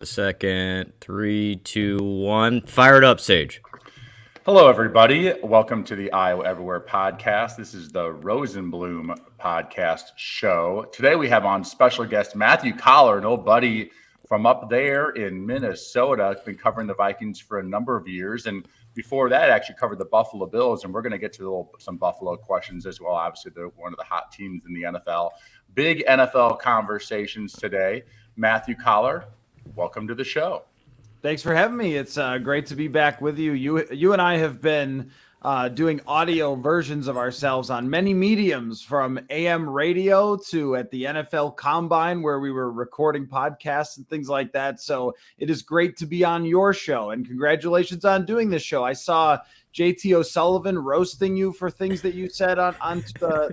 A second. 3, 2, 1. Fire it up, Sage. Hello, everybody. Welcome to the Iowa Everywhere podcast. This is the Rosenblum podcast show. Today we have on special guest Matthew Coller, an old buddy from up there in Minnesota. Been covering the Vikings for a number of years, and before that, actually covered the Buffalo Bills. And we're going to get to some Buffalo questions as well. Obviously, they're one of the hot teams in the NFL. Big NFL conversations today. Matthew Coller, welcome to the show. Thanks for having me. It's great to be back with you. You and I have been doing audio versions of ourselves on many mediums, from AM radio to at the NFL Combine, where we were recording podcasts and things like that. So it is great to be on your show, and congratulations on doing this show. I saw JT O'Sullivan roasting you for things that you said on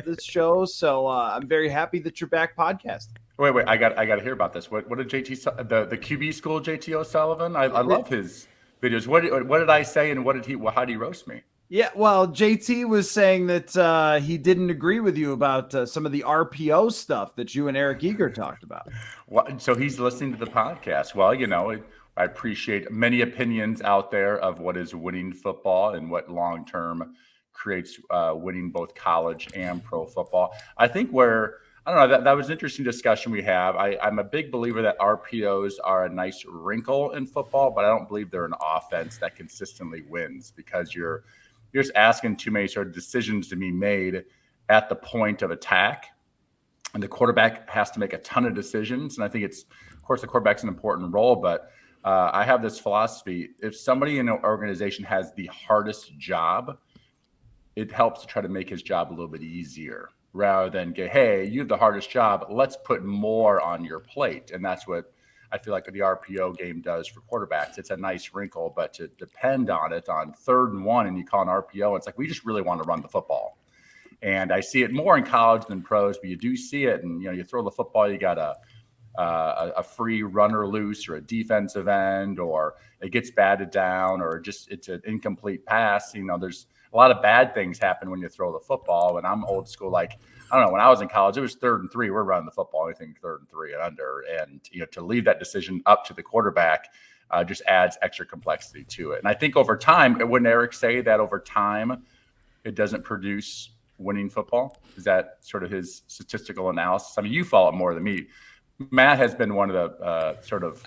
this show. So I'm very happy that you're back podcasting. Wait! I got to hear about this. What did JT the QB school JT O'Sullivan? I love his videos. What did I say, and how did he roast me? Yeah, well, JT was saying that he didn't agree with you about some of the RPO stuff that you and Eric Eager talked about. Well, so he's listening to the podcast. Well, I appreciate many opinions out there of what is winning football and what long term creates winning both college and pro football. I think I don't know, that was an interesting discussion we have. I'm a big believer that RPOs are a nice wrinkle in football, but I don't believe they're an offense that consistently wins, because you're just asking too many sort of decisions to be made at the point of attack. And the quarterback has to make a ton of decisions. And I think of course, the quarterback's an important role, but I have this philosophy. If somebody in an organization has the hardest job, it helps to try to make his job a little bit easier, rather than go, hey, you have the hardest job, let's put more on your plate. And that's what I feel like the RPO game does for quarterbacks. It's a nice wrinkle, but to depend on it on 3rd and 1 and you call an RPO, it's like, we just really want to run the football. And I see it more in college than pros, but you do see it. And, you throw the football, you got a free runner loose, or a defensive end, or it gets batted down, or just it's an incomplete pass. There's a lot of bad things happen when you throw the football. And I'm old school. Like, I don't know, when I was in college, it was 3rd and 3. We're running the football, anything 3rd and 3 and under. And, to leave that decision up to the quarterback just adds extra complexity to it. And I think over time, wouldn't Eric say that over time, it doesn't produce winning football? Is that sort of his statistical analysis? I mean, you follow it more than me. Matt has been one of the sort of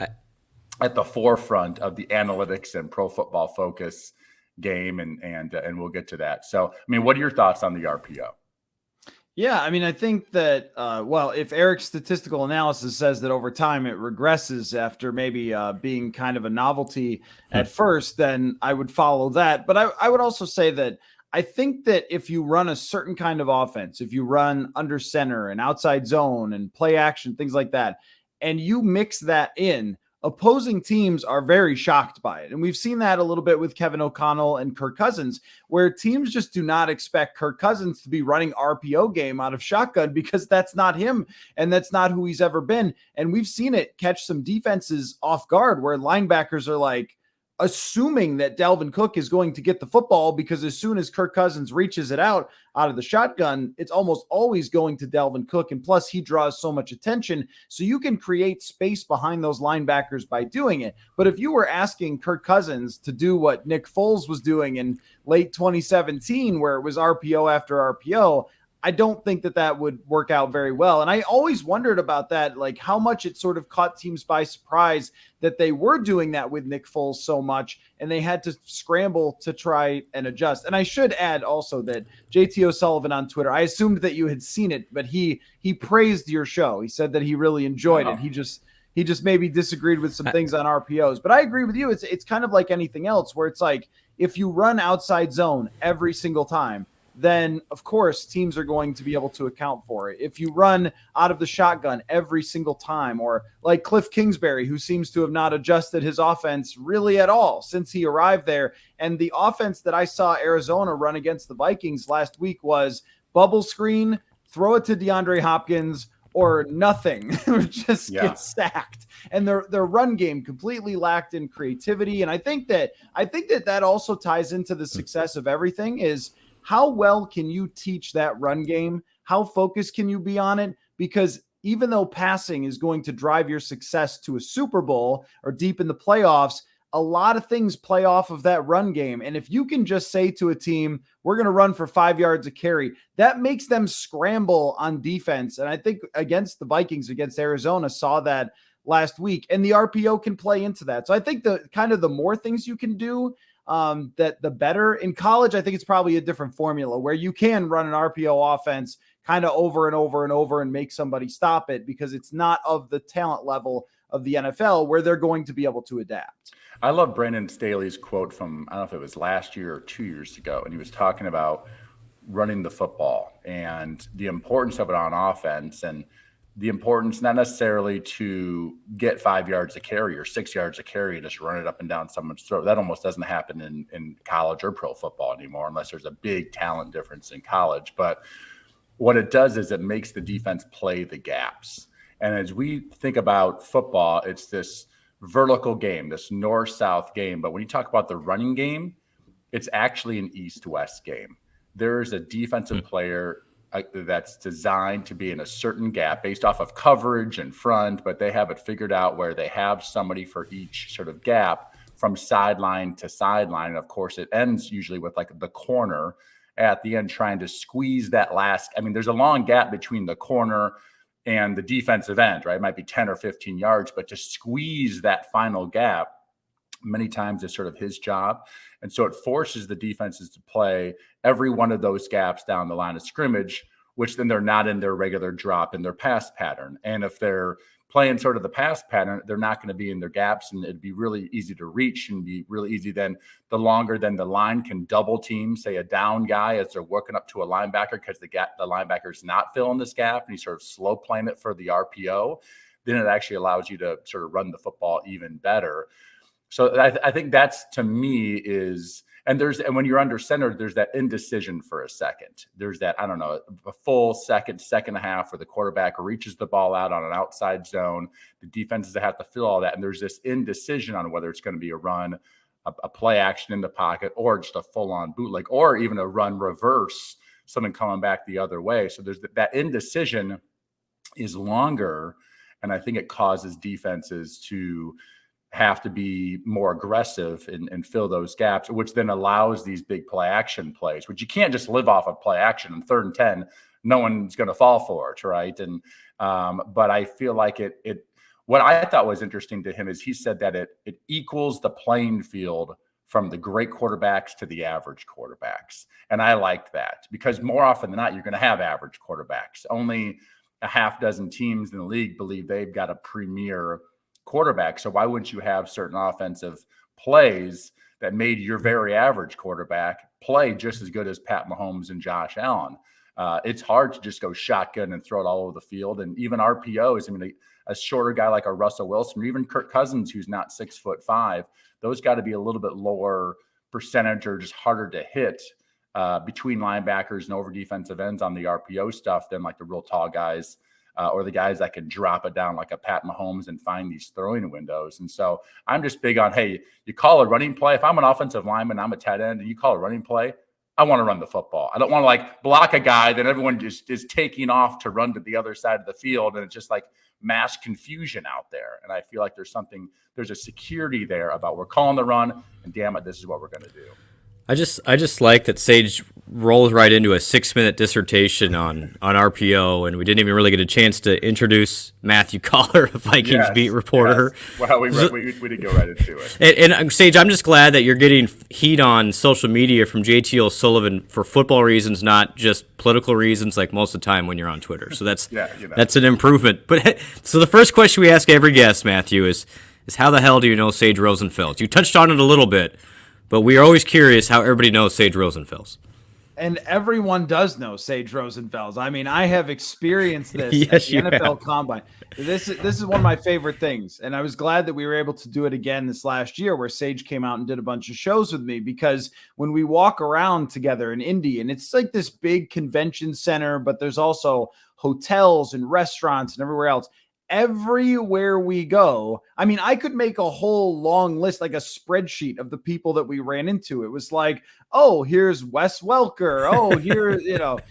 at the forefront of the analytics and pro football focus game, and we'll get to that. So, I mean, what are your thoughts on the RPO? Yeah, I mean, I think that, if Eric's statistical analysis says that over time it regresses after maybe being kind of a novelty at first, then I would follow that. But I would also say that I think that if you run a certain kind of offense, if you run under center and outside zone and play action, things like that, and you mix that in, opposing teams are very shocked by it. And we've seen that a little bit with Kevin O'Connell and Kirk Cousins, where teams just do not expect Kirk Cousins to be running RPO game out of shotgun, because that's not him and that's not who he's ever been. And we've seen it catch some defenses off guard, where linebackers are like assuming that Dalvin Cook is going to get the football, because as soon as Kirk Cousins reaches it out of the shotgun, it's almost always going to Dalvin Cook. And plus, he draws so much attention. So you can create space behind those linebackers by doing it. But if you were asking Kirk Cousins to do what Nick Foles was doing in late 2017, where it was RPO after RPO, I don't think that would work out very well. And I always wondered about that, like how much it sort of caught teams by surprise that they were doing that with Nick Foles so much, and they had to scramble to try and adjust. And I should add also that JT O'Sullivan on Twitter, I assumed that you had seen it, but he praised your show. He said that he really enjoyed it. He just maybe disagreed with some things on RPOs. But I agree with you. It's kind of like anything else, where it's like, if you run outside zone every single time, then of course teams are going to be able to account for it. If you run out of the shotgun every single time, or like Cliff Kingsbury, who seems to have not adjusted his offense really at all since he arrived there. And the offense that I saw Arizona run against the Vikings last week was bubble screen, throw it to DeAndre Hopkins, or nothing, or just get sacked. And their run game completely lacked in creativity. And I think that also ties into the success of everything, is how well can you teach that run game? How focused can you be on it? Because even though passing is going to drive your success to a Super Bowl or deep in the playoffs, a lot of things play off of that run game. And if you can just say to a team, we're going to run for 5 yards a carry, that makes them scramble on defense. And I think against the Vikings, against Arizona, saw that last week, and the RPO can play into that. So I think the kind of the more things you can do, that the better. In college, I think it's probably a different formula where you can run an RPO offense kind of over and over and over and make somebody stop it, because it's not of the talent level of the NFL where they're going to be able to adapt. I love Brandon Staley's quote from, I don't know if it was last year or 2 years ago, and he was talking about running the football and the importance of it on offense, and the importance not necessarily to get 5 yards a carry or 6 yards a carry and just run it up and down someone's throat. That almost doesn't happen in college or pro football anymore, unless there's a big talent difference in college. But what it does is it makes the defense play the gaps. And as we think about football, it's this vertical game, this north-south game. But when you talk about the running game, it's actually an east-west game. There's a defensive player that's designed to be in a certain gap based off of coverage and front, but they have it figured out where they have somebody for each sort of gap from sideline to sideline. And of course, it ends usually with like the corner at the end trying to squeeze that last. I mean, there's a long gap between the corner and the defensive end, right? It might be 10 or 15 yards, but to squeeze that final gap many times is sort of his job. And so it forces the defenses to play every one of those gaps down the line of scrimmage, which then they're not in their regular drop in their pass pattern. And if they're playing sort of the pass pattern, they're not going to be in their gaps, and it'd be really easy to reach and be really easy. Then the longer then the line can double team, say a down guy as they're working up to a linebacker, because the linebacker is not filling this gap and he's sort of slow playing it for the RPO, then it actually allows you to sort of run the football even better. So I think that's, to me, is, and when you're under center, there's that indecision for a second. There's that, I don't know, a full second and a half where the quarterback reaches the ball out on an outside zone. The defenses have to fill all that. And there's this indecision on whether it's going to be a run, a play action in the pocket, or just a full on bootleg, or even a run reverse, someone coming back the other way. So there's that indecision is longer. And I think it causes defenses to have to be more aggressive and fill those gaps, which then allows these big play action plays, which you can't just live off of play action. In 3rd and 10, no one's going to fall for it, right? And but I feel like it what I thought was interesting to him is he said that it equals the playing field from the great quarterbacks to the average quarterbacks. And I liked that, because more often than not, you're going to have average quarterbacks. Only a half dozen teams in the league believe they've got a premier quarterback. So why wouldn't you have certain offensive plays that made your very average quarterback play just as good as Pat Mahomes and Josh Allen? It's hard to just go shotgun and throw it all over the field. And even RPOs, I mean, a shorter guy like a Russell Wilson, or even Kirk Cousins, who's not 6'5", those got to be a little bit lower percentage or just harder to hit between linebackers and over defensive ends on the RPO stuff than like the real tall guys. Or the guys that can drop it down like a Pat Mahomes and find these throwing windows. And so I'm just big on, hey, you call a running play. If I'm an offensive lineman, I'm a tight end, and you call a running play, I want to run the football. I don't want to like block a guy, then everyone just is taking off to run to the other side of the field. And it's just like mass confusion out there. And I feel like there's a security there about we're calling the run, and damn it, this is what we're going to do. I just like that Sage rolls right into a 6-minute dissertation on RPO, and we didn't even really get a chance to introduce Matthew Coller, a Vikings beat reporter. Yes. Well, we did go right into it. And Sage, I'm just glad that you're getting heat on social media from JT O'Sullivan for football reasons, not just political reasons, like most of the time when you're on Twitter. So that's that's an improvement. But so the first question we ask every guest, Matthew, is how the hell do you know Sage Rosenfels? You touched on it a little bit, but we are always curious how everybody knows Sage Rosenfels. And everyone does know Sage Rosenfels. I mean, I have experienced this at the NFL Combine. This is one of my favorite things. And I was glad that we were able to do it again this last year, where Sage came out and did a bunch of shows with me, because when we walk around together in Indy, and it's like this big convention center, but there's also hotels and restaurants and everywhere else, everywhere we go. I mean, I could make a whole long list, like a spreadsheet of the people that we ran into. It was like, oh, here's Wes Welker. Oh,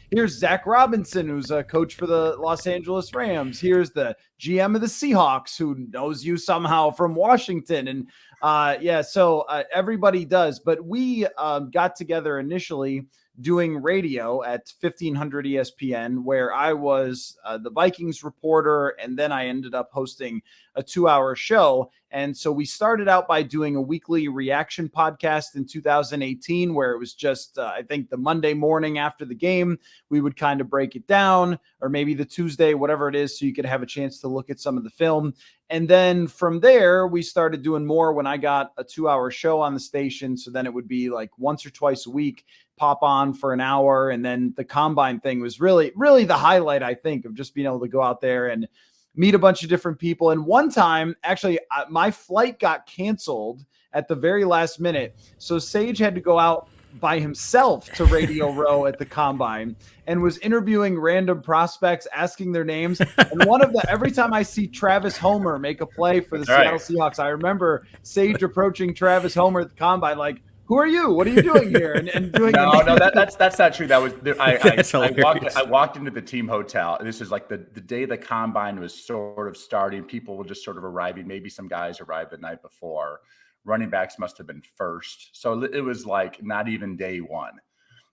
here's Zach Robinson, who's a coach for the Los Angeles Rams. Here's the GM of the Seahawks, who knows you somehow from Washington. And so everybody does. But we got together initially doing radio at 1500 ESPN, where I was the Vikings reporter, and then I ended up hosting a 2-hour show. And so we started out by doing a weekly reaction podcast in 2018, where it was just, I think the Monday morning after the game, we would kind of break it down, or maybe the Tuesday, whatever it is, so you could have a chance to look at some of the film. And then from there, we started doing more when I got a 2-hour show on the station. So then it would be like once or twice a week, pop on for an hour. And then the combine thing was really, really the highlight, I think, of just being able to go out there and meet a bunch of different people. And one time, actually, my flight got canceled at the very last minute. So Sage had to go out by himself to Radio Row at the combine and was interviewing random prospects, asking their names. And every time I see Travis Homer make a play for the Seattle Seahawks, I remember Sage approaching Travis Homer at the combine, like, who are you? What are you doing here? And doing that's not true. That was I walked into the team hotel. This is like the day the combine was sort of starting. People were just sort of arriving. Maybe some guys arrived the night before. Running backs must have been first. So it was like not even day one.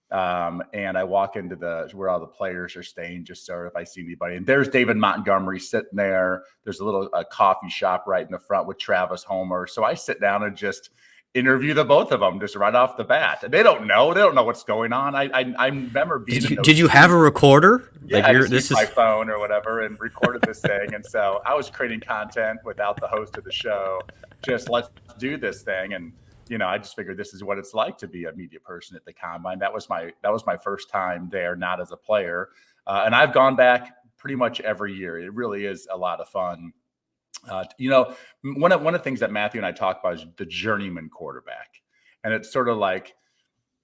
And I walk into where all the players are staying, just sort of if I see anybody. And there's David Montgomery sitting there. There's a little coffee shop right in the front with Travis Homer. So I sit down and just interview the both of them just right off the bat. They don't know what's going on. I remember being. Did you have a recorder? Yeah, I used my phone or whatever and recorded this thing. And so I was creating content without the host of the show. Just let's do this thing. And I just figured this is what it's like to be a media person at the combine. That was my first time there, not as a player. And I've gone back pretty much every year. It really is a lot of fun. One of the things that Matthew and I talk about is the journeyman quarterback. And it's sort of like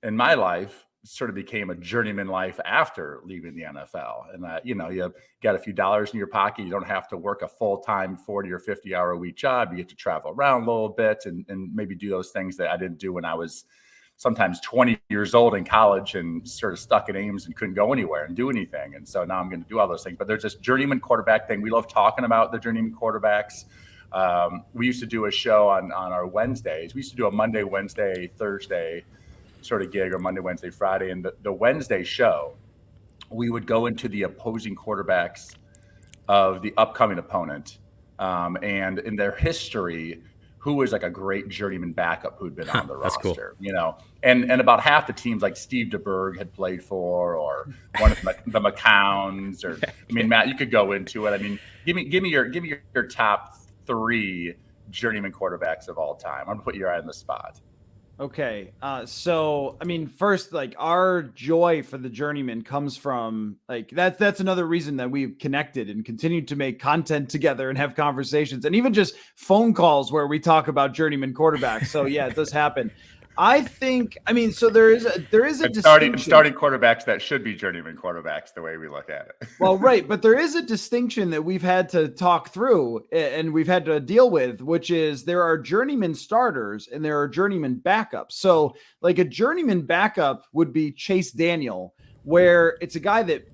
in my life, sort of became a journeyman life after leaving the NFL. And, you got a few dollars in your pocket. You don't have to work a full-time 40 or 50 hour a week job. You get to travel around a little bit and maybe do those things that I didn't do when I was sometimes 20 years old in college and sort of stuck in Ames and couldn't go anywhere and do anything. And so now I'm going to do all those things. But there's this journeyman quarterback thing. We love talking about the journeyman quarterbacks. We used to do a show on our Wednesdays. We used to do a Monday, Wednesday, Thursday sort of gig, or Monday, Wednesday, Friday. And the Wednesday show, we would go into the opposing quarterbacks of the upcoming opponent and in their history, who was like a great journeyman backup who'd been on the roster, cool. And about half the teams like Steve DeBerg had played for, or one of the McCowns, or I mean, Matt, you could go into it. I mean, give me your top 3 journeyman quarterbacks of all time. I'm gonna put you right on the spot. Okay. So, I mean, first, like, our joy for the journeyman comes from, like, that's another reason that we've connected and continued to make content together and have conversations, and even just phone calls where we talk about journeyman quarterbacks. So yeah, it does happen. I think, I mean, so there is a distinction. Starting quarterbacks that should be journeyman quarterbacks, the way we look at it. Well, right. But there is a distinction that we've had to talk through and we've had to deal with, which is there are journeyman starters and there are journeyman backups. So like a journeyman backup would be Chase Daniel, where it's a guy that,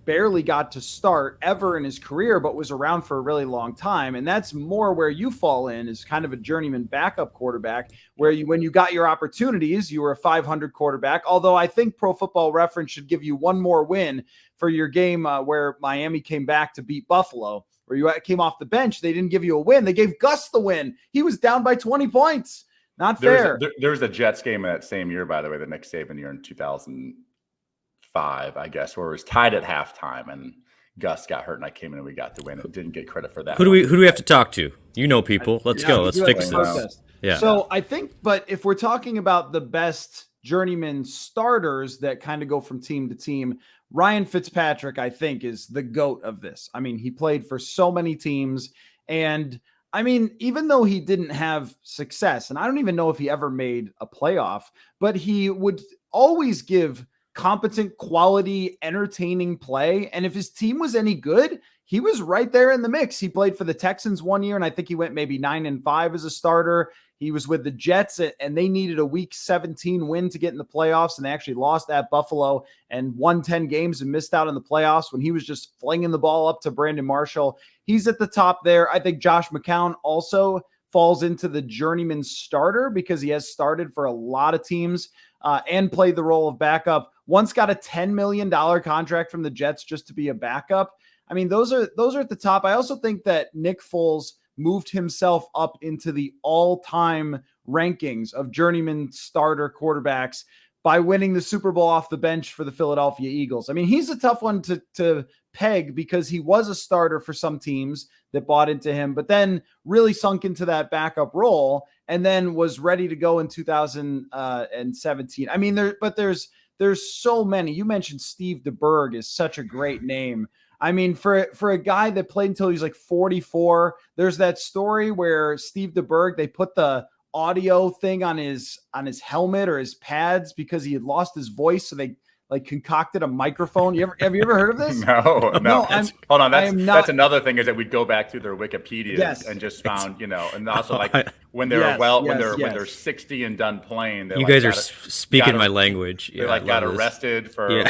barely got to start ever in his career, but was around for a really long time. And that's more where you fall in, is kind of a journeyman backup quarterback, where when you got your opportunities, you were a 500 quarterback. Although I think Pro Football Reference should give you one more win for your game where Miami came back to beat Buffalo, where you came off the bench. They didn't give you a win. They gave Gus the win. He was down by 20 points. Not fair. There was a Jets game in that same year, by the way, the Nick Saban year in 2005, I guess, where it was tied at halftime and Gus got hurt and I came in and we got the win. It didn't get credit for that. Who do we have to talk to? People. Let's go. Let's fix this. Yeah. So I think, but if we're talking about the best journeyman starters that kind of go from team to team, Ryan Fitzpatrick, I think, is the GOAT of this. I mean, he played for so many teams, and I mean, even though he didn't have success, and I don't even know if he ever made a playoff, but he would always give competent, quality, entertaining play. And if his team was any good, he was right there in the mix. He played for the Texans one year, and I think he went maybe 9-5 as a starter. He was with the Jets, and they needed a week 17 win to get in the playoffs, and they actually lost at Buffalo and won 10 games and missed out in the playoffs when he was just flinging the ball up to Brandon Marshall. He's at the top there. I think Josh McCown also falls into the journeyman starter because he has started for a lot of teams and played the role of backup. Once got a $10 million contract from the Jets just to be a backup. I mean, those are at the top. I also think that Nick Foles moved himself up into the all-time rankings of journeyman starter quarterbacks by winning the Super Bowl off the bench for the Philadelphia Eagles. I mean, he's a tough one to peg because he was a starter for some teams that bought into him, but then really sunk into that backup role and then was ready to go in 2017. I mean, there's so many. You mentioned Steve DeBerg is such a great name. I mean, for a guy that played until he's like 44, there's that story where Steve DeBerg, they put the audio thing on his helmet or his pads because he had lost his voice. So they like concocted a microphone. Have you ever heard of this? No. Hold on. That's another thing is that we'd go back through their Wikipedia and just found, and also like when they're 60 and done playing, you guys are speaking my language. They got arrested for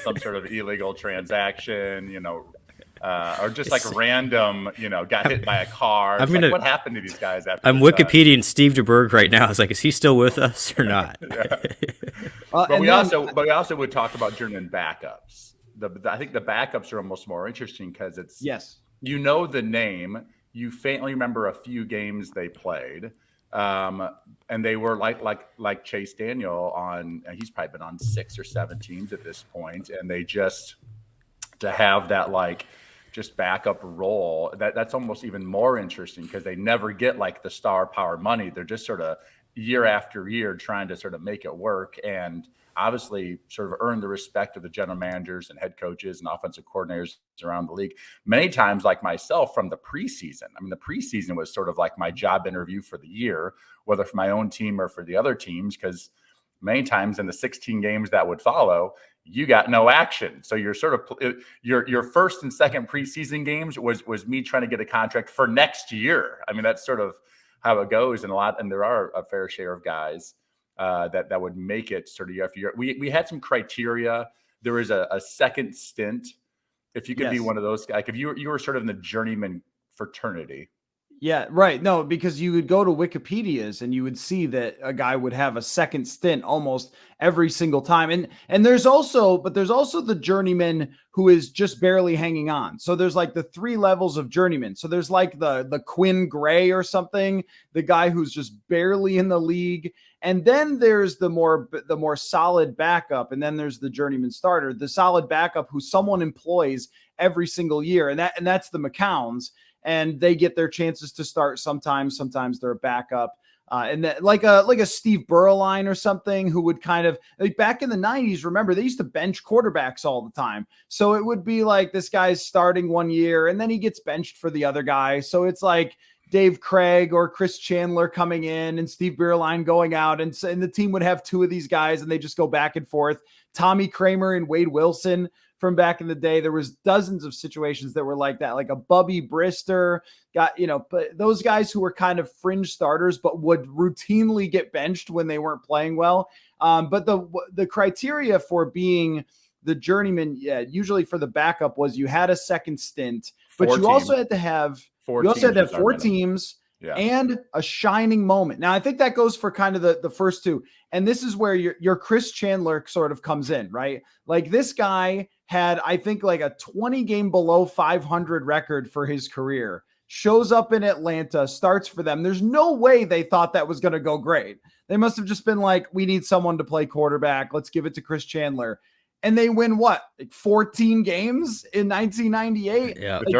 some sort of illegal transaction, or just like random, got hit by a car. What happened to these guys after I'm Wikipediaing Steve DeBerg right now. I was like, is he still with us or not? But we also would talk about journeyman backups. I think the backups are almost more interesting because it's the name, you faintly remember a few games they played, and they were like Chase Daniel he's probably been on 6 or 7 teams at this point, and they just to have that just backup role that's almost even more interesting because they never get like the star power money. They're just sort of year after year trying to sort of make it work and obviously sort of earn the respect of the general managers and head coaches and offensive coordinators around the league. Many times, like myself, from the preseason. I mean, the preseason was sort of like my job interview for the year, whether for my own team or for the other teams, because many times in the 16 games that would follow, you got no action. So you're sort of your first and second preseason games was me trying to get a contract for next year. I mean, that's sort of how it goes, and there are a fair share of guys that would make it sort of year after year. We had some criteria. There was a second stint. If you could be one of those, like if you were sort of in the journeyman fraternity. Yeah, right. No, because you would go to Wikipedia's and you would see that a guy would have a second stint almost every single time. And there's also the journeyman who is just barely hanging on. So there's like the 3 levels of journeyman. So there's like the Quinn Gray or something, the guy who's just barely in the league. And then there's the more solid backup. And then there's the journeyman starter, the solid backup who someone employs every single year. And that's the McCowns. And they get their chances to start sometimes they're a backup. And that, like a Steve Berline or something who would kind of like back in the 90s, remember, they used to bench quarterbacks all the time. So it would be like this guy's starting one year and then he gets benched for the other guy. So it's like Dave Craig or Chris Chandler coming in and Steve Berline going out. And the team would have 2 of these guys and they just go back and forth. Tommy Kramer and Wade Wilson from back in the day. There was dozens of situations that were like that, like a Bubby Brister but those guys who were kind of fringe starters, but would routinely get benched when they weren't playing well. But the criteria for being the journeyman, usually for the backup was you had a second stint, but you also had to have 4 teams. Yeah. And a shining moment. Now, I think that goes for kind of the first 2. And this is where your Chris Chandler sort of comes in, right? Like this guy had, I think, like a 20 game below 500 record for his career, shows up in Atlanta, starts for them. There's no way they thought that was going to go great. They must have just been like, we need someone to play quarterback. Let's give it to Chris Chandler. And they win what, like 14 games in 1998? Yeah, the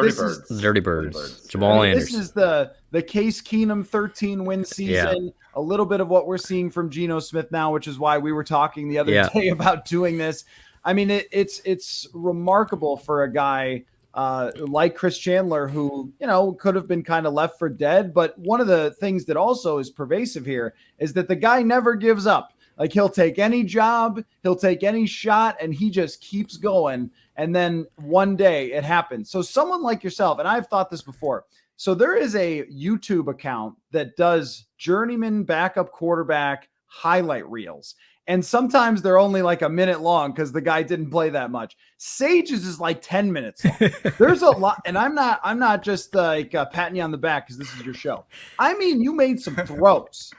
Dirty Birds. Jamal Anderson. This is the Case Keenum 13-win season. Yeah. A little bit of what we're seeing from Geno Smith now, which is why we were talking the other day about doing this. I mean, it's remarkable for a guy like Chris Chandler, who could have been kind of left for dead. But one of the things that also is pervasive here is that the guy never gives up. Like he'll take any job, he'll take any shot, and he just keeps going. And then one day it happens. So someone like yourself, and I've thought this before. So there is a YouTube account that does journeyman backup quarterback highlight reels. And sometimes they're only like a minute long because the guy didn't play that much. Sage's is like 10 minutes long. There's a lot. And I'm not just like patting you on the back because this is your show. I mean, you made some throws.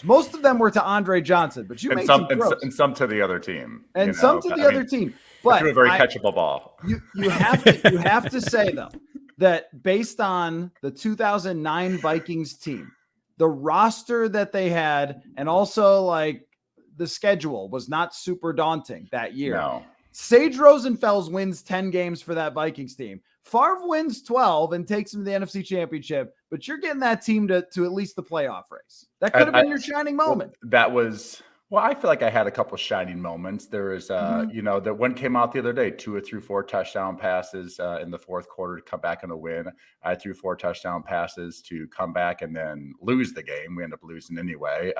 Most of them were to Andre Johnson, but you made some throws. And some to the other team. And some to the other team. But threw a very catchable ball. You have to say, though, that based on the 2009 Vikings team, the roster that they had, and also like the schedule was not super daunting that year. No. Sage Rosenfels wins 10 games for that Vikings team. Favre wins 12 and takes him to the NFC Championship, but you're getting that team to at least the playoff race. That could have been your shining moment. I feel like I had a couple of shining moments. There is, that one came out the other day, Tua threw 4 touchdown passes in the fourth quarter to come back and a win. I threw 4 touchdown passes to come back and then lose the game. We ended up losing anyway.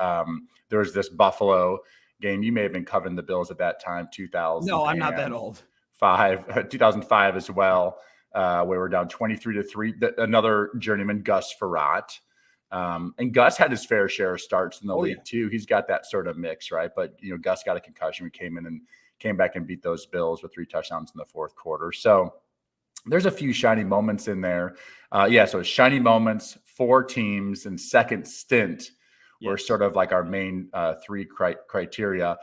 There was this Buffalo game. You may have been covering the Bills at that time, 2000. No, I'm not that old. 2005 as well, where we're down 23-3. Another journeyman, Gus Farrat. And Gus had his fair share of starts in the league too. He's got that sort of mix, right? But Gus got a concussion. We came back and beat those Bills with 3 touchdowns in the fourth quarter. So there's a few shiny moments in there. So shiny moments, 4 teams, and second stint were sort of like our main 3 criteria.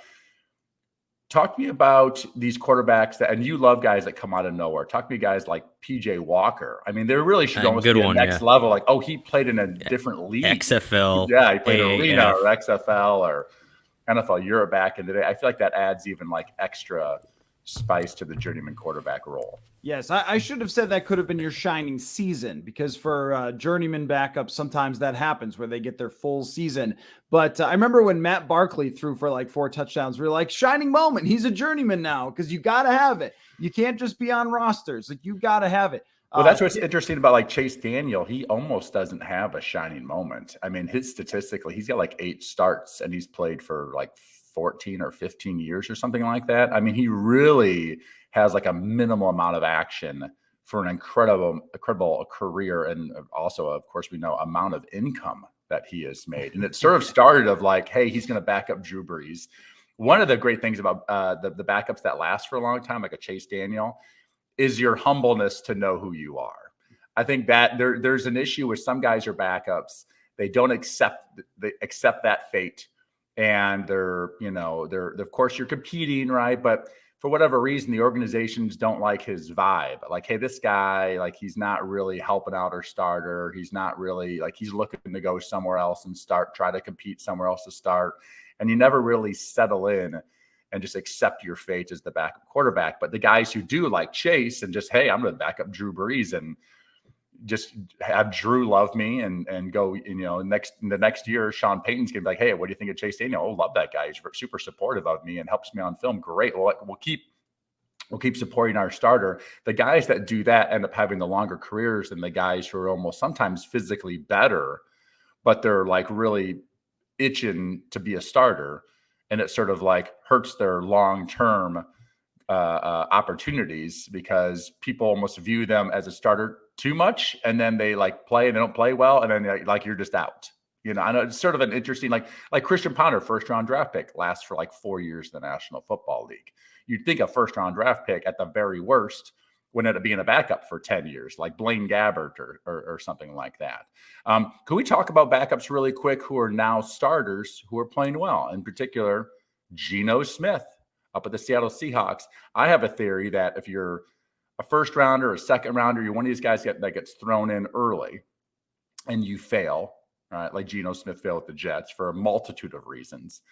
Talk to me about these quarterbacks and you love guys that come out of nowhere. Talk to me guys like PJ Walker. I mean, there really should almost be a next level. Like, he played in a different league. XFL. Yeah, he played Arena or XFL or NFL Europe back in the day. I feel like that adds even like extra spice to the journeyman quarterback role. Yes, I should have said that could have been your shining season, because for journeyman backups, sometimes that happens where they get their full season. But I remember when Matt Barkley threw for like 4 touchdowns, we were like, shining moment. He's a journeyman now, because you got to have it. You can't just be on rosters. Like, you got to have it. Well, that's what's interesting about like Chase Daniel. He almost doesn't have a shining moment. I mean, statistically, he's got like 8 starts and he's played for like 14 or 15 years or something like that. I mean, he really has like a minimal amount of action for an incredible career. And also, of course, we know amount of income that he has made. And it sort of started of like, hey, he's going to back up Drew Brees. One of the great things about the backups that last for a long time, like a Chase Daniel, is your humbleness to know who you are. I think that there's an issue with some guys are backups. They don't accept that fate. And they're of course you're competing, right? But for whatever reason, the organizations don't like his vibe. Like, hey, this guy, like, he's not really helping out our starter. He's not really like, he's looking to go somewhere else and try to compete somewhere else to start. And you never really settle in and just accept your fate as the backup quarterback. But the guys who do, like Chase, and just, hey, I'm going to back up Drew Brees and just have Drew love me and go, the next year, Sean Payton's going to be like, hey, what do you think of Chase Daniel? Oh, love that guy. He's super supportive of me and helps me on film. Great. Well, we'll keep supporting our starter. The guys that do that end up having the longer careers than the guys who are almost sometimes physically better, but they're like really itching to be a starter. And it sort of like hurts their long-term opportunities, because people almost view them as a starter too much, and then they like play and they don't play well, and then like you're just out. I know it's sort of an interesting like Christian Ponder, 1st-round draft pick, lasts for like 4 years in the National Football League. You'd think a 1st-round draft pick at the very worst would end up being a backup for 10 years, like Blaine Gabbert or something like that. Could we talk about backups really quick who are now starters who are playing well? In particular, Geno Smith up at the Seattle Seahawks. I have a theory that if you're a 1st rounder or a 2nd rounder, you're one of these guys that gets thrown in early and you fail, right? Like Geno Smith failed with the Jets for a multitude of reasons.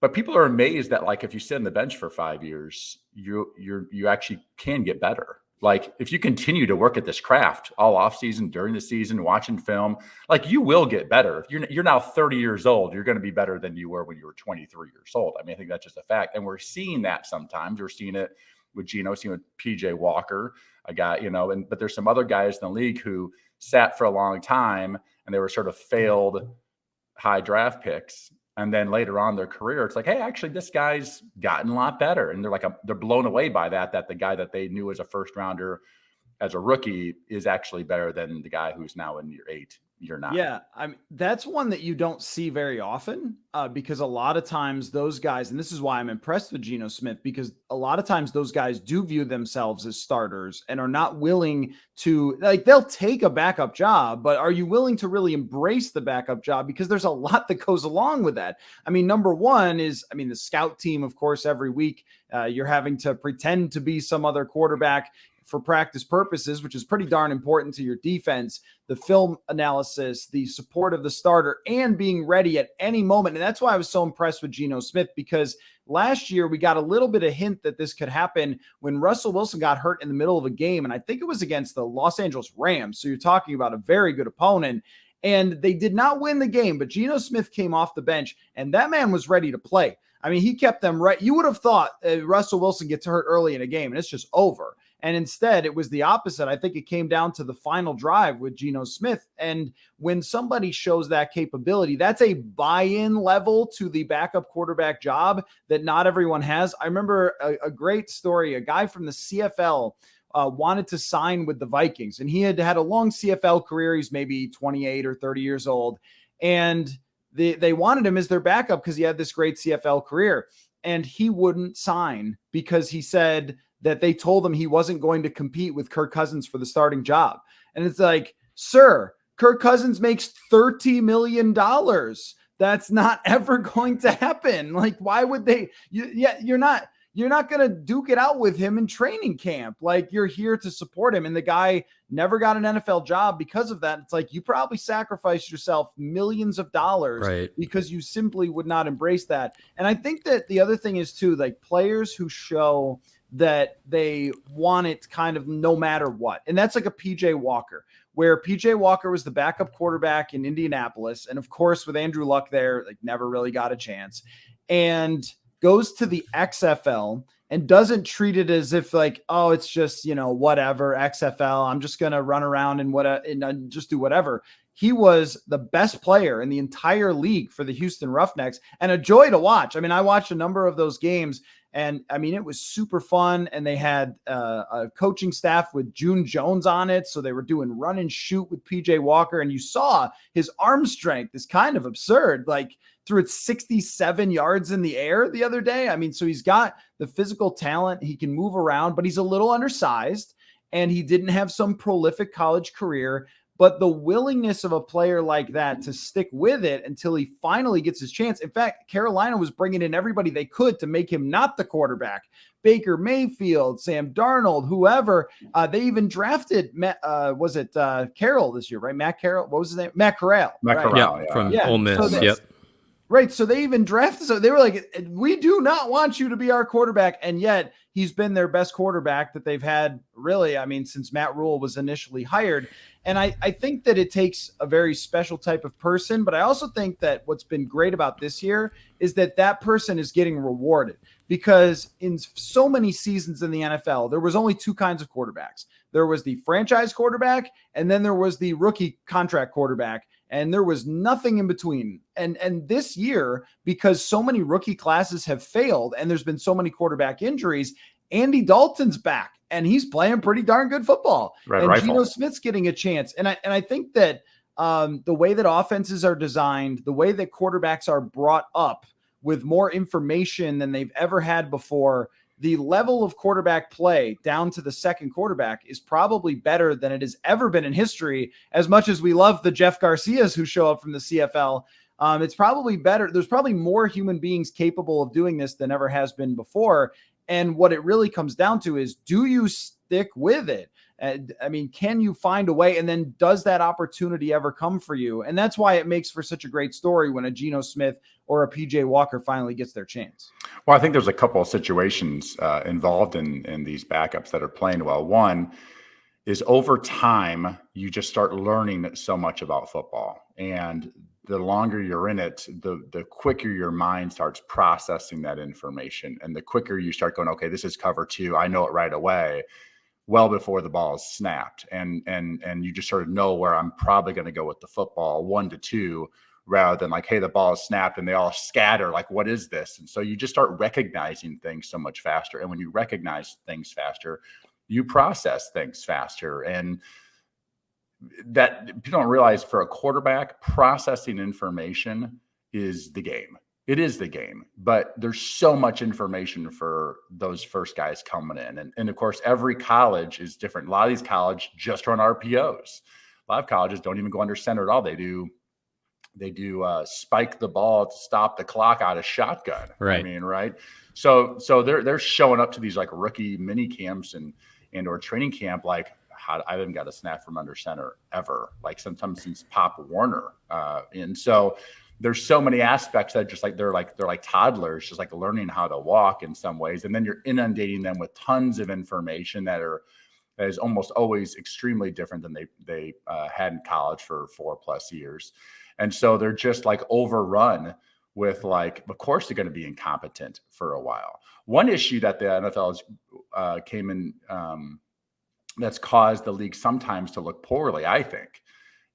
But people are amazed that, like, if you sit on the bench for 5 years, you actually can get better. Like, if you continue to work at this craft all off season, during the season, watching film, like, you will get better. If you're now 30 years old, you're going to be better than you were when you were 23 years old. I mean, I think that's just a fact. And we're seeing that sometimes. We're seeing it with Geno, seeing it with PJ Walker, a guy, but there's some other guys in the league who sat for a long time and they were sort of failed high draft picks. And then later on in their career, it's like, hey, actually, this guy's gotten a lot better. And they're blown away by that the guy that they knew as a first rounder as a rookie is actually better than the guy who's now in year 8, year 9. Yeah, that's one that you don't see very often because a lot of times those guys, and this is why I'm impressed with Geno Smith, because a lot of times those guys do view themselves as starters and are not willing to, like, they'll take a backup job, but are you willing to really embrace the backup job? Because there's a lot that goes along with that. I mean, number one is, the scout team, of course, every week you're having to pretend to be some other quarterback for practice purposes, which is pretty darn important to your defense, the film analysis, the support of the starter, and being ready at any moment. And that's why I was so impressed with Geno Smith, because last year we got a little bit of hint that this could happen when Russell Wilson got hurt in the middle of a game. And I think it was against the Los Angeles Rams. So you're talking about a very good opponent. And they did not win the game, but Geno Smith came off the bench, and that man was ready to play. He kept them right. You would have thought Russell Wilson gets hurt early in a game, and it's just over. And instead, it was the opposite. I think it came down to the final drive with Geno Smith. And when somebody shows that capability, that's a buy-in level to the backup quarterback job that not everyone has. I remember a great story. A guy from the CFL wanted to sign with the Vikings, and he had had a long CFL career. He's maybe 28 or 30 years old. And they wanted him as their backup because he had this great CFL career. And he wouldn't sign because he said that they told him he wasn't going to compete with Kirk Cousins for the starting job. And it's like, sir, Kirk Cousins makes $30 million. That's not ever going to happen. Like, why would they? You're not going to duke it out with him in training camp. Like, you're here to support him. And the guy never got an NFL job because of that. It's like, you probably sacrificed yourself millions of dollars because you simply would not embrace that. And I think that the other thing is too, like, players who show that they want it kind of no matter what. And that's like a PJ Walker, where PJ Walker was the backup quarterback in Indianapolis. And of course, with Andrew Luck there, like, never really got a chance, and goes to the XFL and doesn't treat it as if like, oh, it's just, whatever, XFL, I'm just going to run around and just do whatever. He was the best player in the entire league for the Houston Roughnecks, and a joy to watch. I watched a number of those games, and it was super fun. And they had a coaching staff with June Jones on it. So they were doing run and shoot with PJ Walker. And you saw his arm strength is kind of absurd. Like, threw it 67 yards in the air the other day. So he's got the physical talent. He can move around, but he's a little undersized, and he didn't have some prolific college career. But the willingness of a player like that to stick with it until he finally gets his chance. In fact, Carolina was bringing in everybody they could to make him not the quarterback. Baker Mayfield, Sam Darnold, whoever. They even drafted Carroll this year, right? Matt Carroll. What was his name? Matt Corral. Matt Corral, from Ole Miss. Right. So they even drafted. So they were like, we do not want you to be our quarterback. And yet he's been their best quarterback that they've had, really, since Matt Rule was initially hired. And I think that it takes a very special type of person. But I also think that what's been great about this year is that person is getting rewarded, because in so many seasons in the NFL, there was only two kinds of quarterbacks. There was the franchise quarterback, and then there was the rookie contract quarterback. And there was nothing in between. And this year, because so many rookie classes have failed and there's been so many quarterback injuries, Andy Dalton's back and he's playing pretty darn good football. And Geno Smith's getting a chance. And I think that the way that offenses are designed, the way that quarterbacks are brought up with more information than they've ever had before, the level of quarterback play down to the second quarterback is probably better than it has ever been in history. As much as we love the Jeff Garcias who show up from the CFL, it's probably better. There's probably more human beings capable of doing this than ever has been before. And what it really comes down to is, do you stick with it? Can you find a way? And then does that opportunity ever come for you? And that's why it makes for such a great story when a Geno Smith or a PJ Walker finally gets their chance. Well, I think there's a couple of situations involved in these backups that are playing well. One is, over time, you just start learning so much about football. And the longer you're in it, the quicker your mind starts processing that information. And the quicker you start going, okay, this is cover 2. I know it right away, well before the ball is snapped. And you just sort of know where I'm probably going to go with the football, 1 to 2, rather than like, hey, the ball is snapped and they all scatter. Like, what is this? And so you just start recognizing things so much faster. And when you recognize things faster, you process things faster. And that you don't realize, for a quarterback, processing information is the game. It is the game, but there's so much information for those first guys coming in. And of course, every college is different. A lot of these colleges just run RPOs. A lot of colleges don't even go under center at all. They do spike the ball to stop the clock out of shotgun. Right. I mean, right. So they're showing up to these like rookie mini camps and or training camp. Like, I haven't got a snap from under center ever. Like sometimes since Pop Warner. And so there's so many aspects that just like, they're like toddlers, just like learning how to walk in some ways. And then you're inundating them with tons of information that is almost always extremely different than they had in college for 4+ years. And so they're just like overrun with like, of course they're going to be incompetent for a while. One issue that the NFL has came in that's caused the league sometimes to look poorly, I think,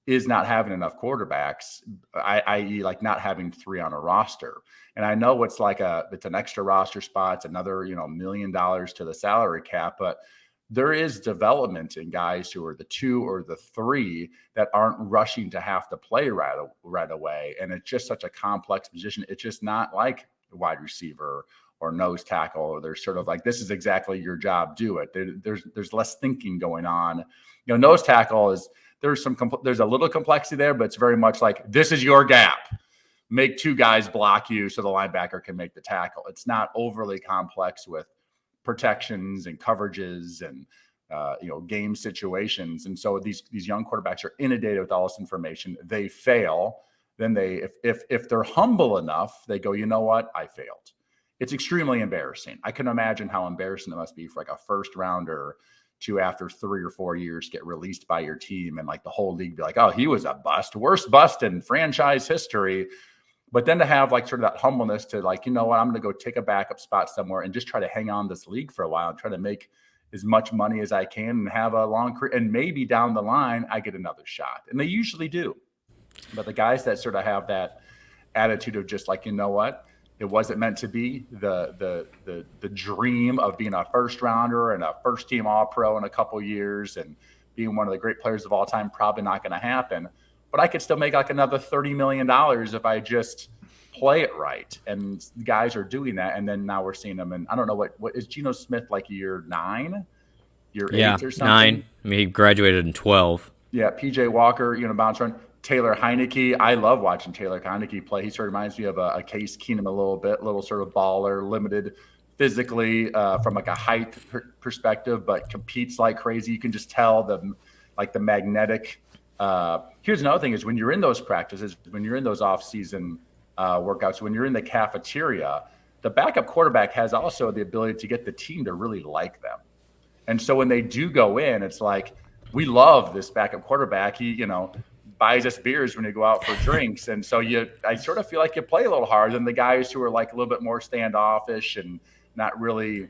is not having enough quarterbacks, i.e. like not having 3 on a roster. And I know it's an extra roster spot, it's another, $1 million to the salary cap, but there is development in guys who are the 2 or the 3 that aren't rushing to have to play right away. And it's just such a complex position. It's just not like wide receiver or nose tackle, or they're sort of like, this is exactly your job, do it. There's less thinking going on. Nose tackle there's a little complexity there, but it's very much like, this is your gap. Make 2 guys block you so the linebacker can make the tackle. It's not overly complex with protections and coverages and game situations. And so these young quarterbacks are inundated with all this information. They fail. Then if they're humble enough, they go, you know what? I failed. It's extremely embarrassing. I can imagine how embarrassing it must be for like a first rounder to, after 3 or 4 years, get released by your team and like the whole league be like, oh, he was a bust, worst bust in franchise history. But then to have like sort of that humbleness to like, you know what, I'm going to go take a backup spot somewhere and just try to hang on this league for a while and try to make as much money as I can and have a long career. And maybe down the line, I get another shot. And they usually do. But the guys that sort of have that attitude of just like, you know what, it wasn't meant to be, the dream of being a first rounder and a first team All-Pro in a couple years and being one of the great players of all time, probably not going to happen. But I could still make like another $30 million if I just play it right. And guys are doing that. And then now we're seeing them. And I don't know what is Geno Smith, like year 9, year 8 or something? 9. I mean, he graduated in 12. Yeah. PJ Walker, bounce run. Taylor Heineke. I love watching Taylor Heineke play. He sort of reminds me of a Case Keenum a little sort of baller, limited physically from like a height perspective, but competes like crazy. You can just tell the magnetic. Here's another thing is when you're in those practices, when you're in those off-season workouts, when you're in the cafeteria, the backup quarterback has also the ability to get the team to really like them. And so when they do go in, it's like, we love this backup quarterback. He, buys us beers when you go out for drinks. And so I sort of feel like you play a little harder than the guys who are like a little bit more standoffish and not really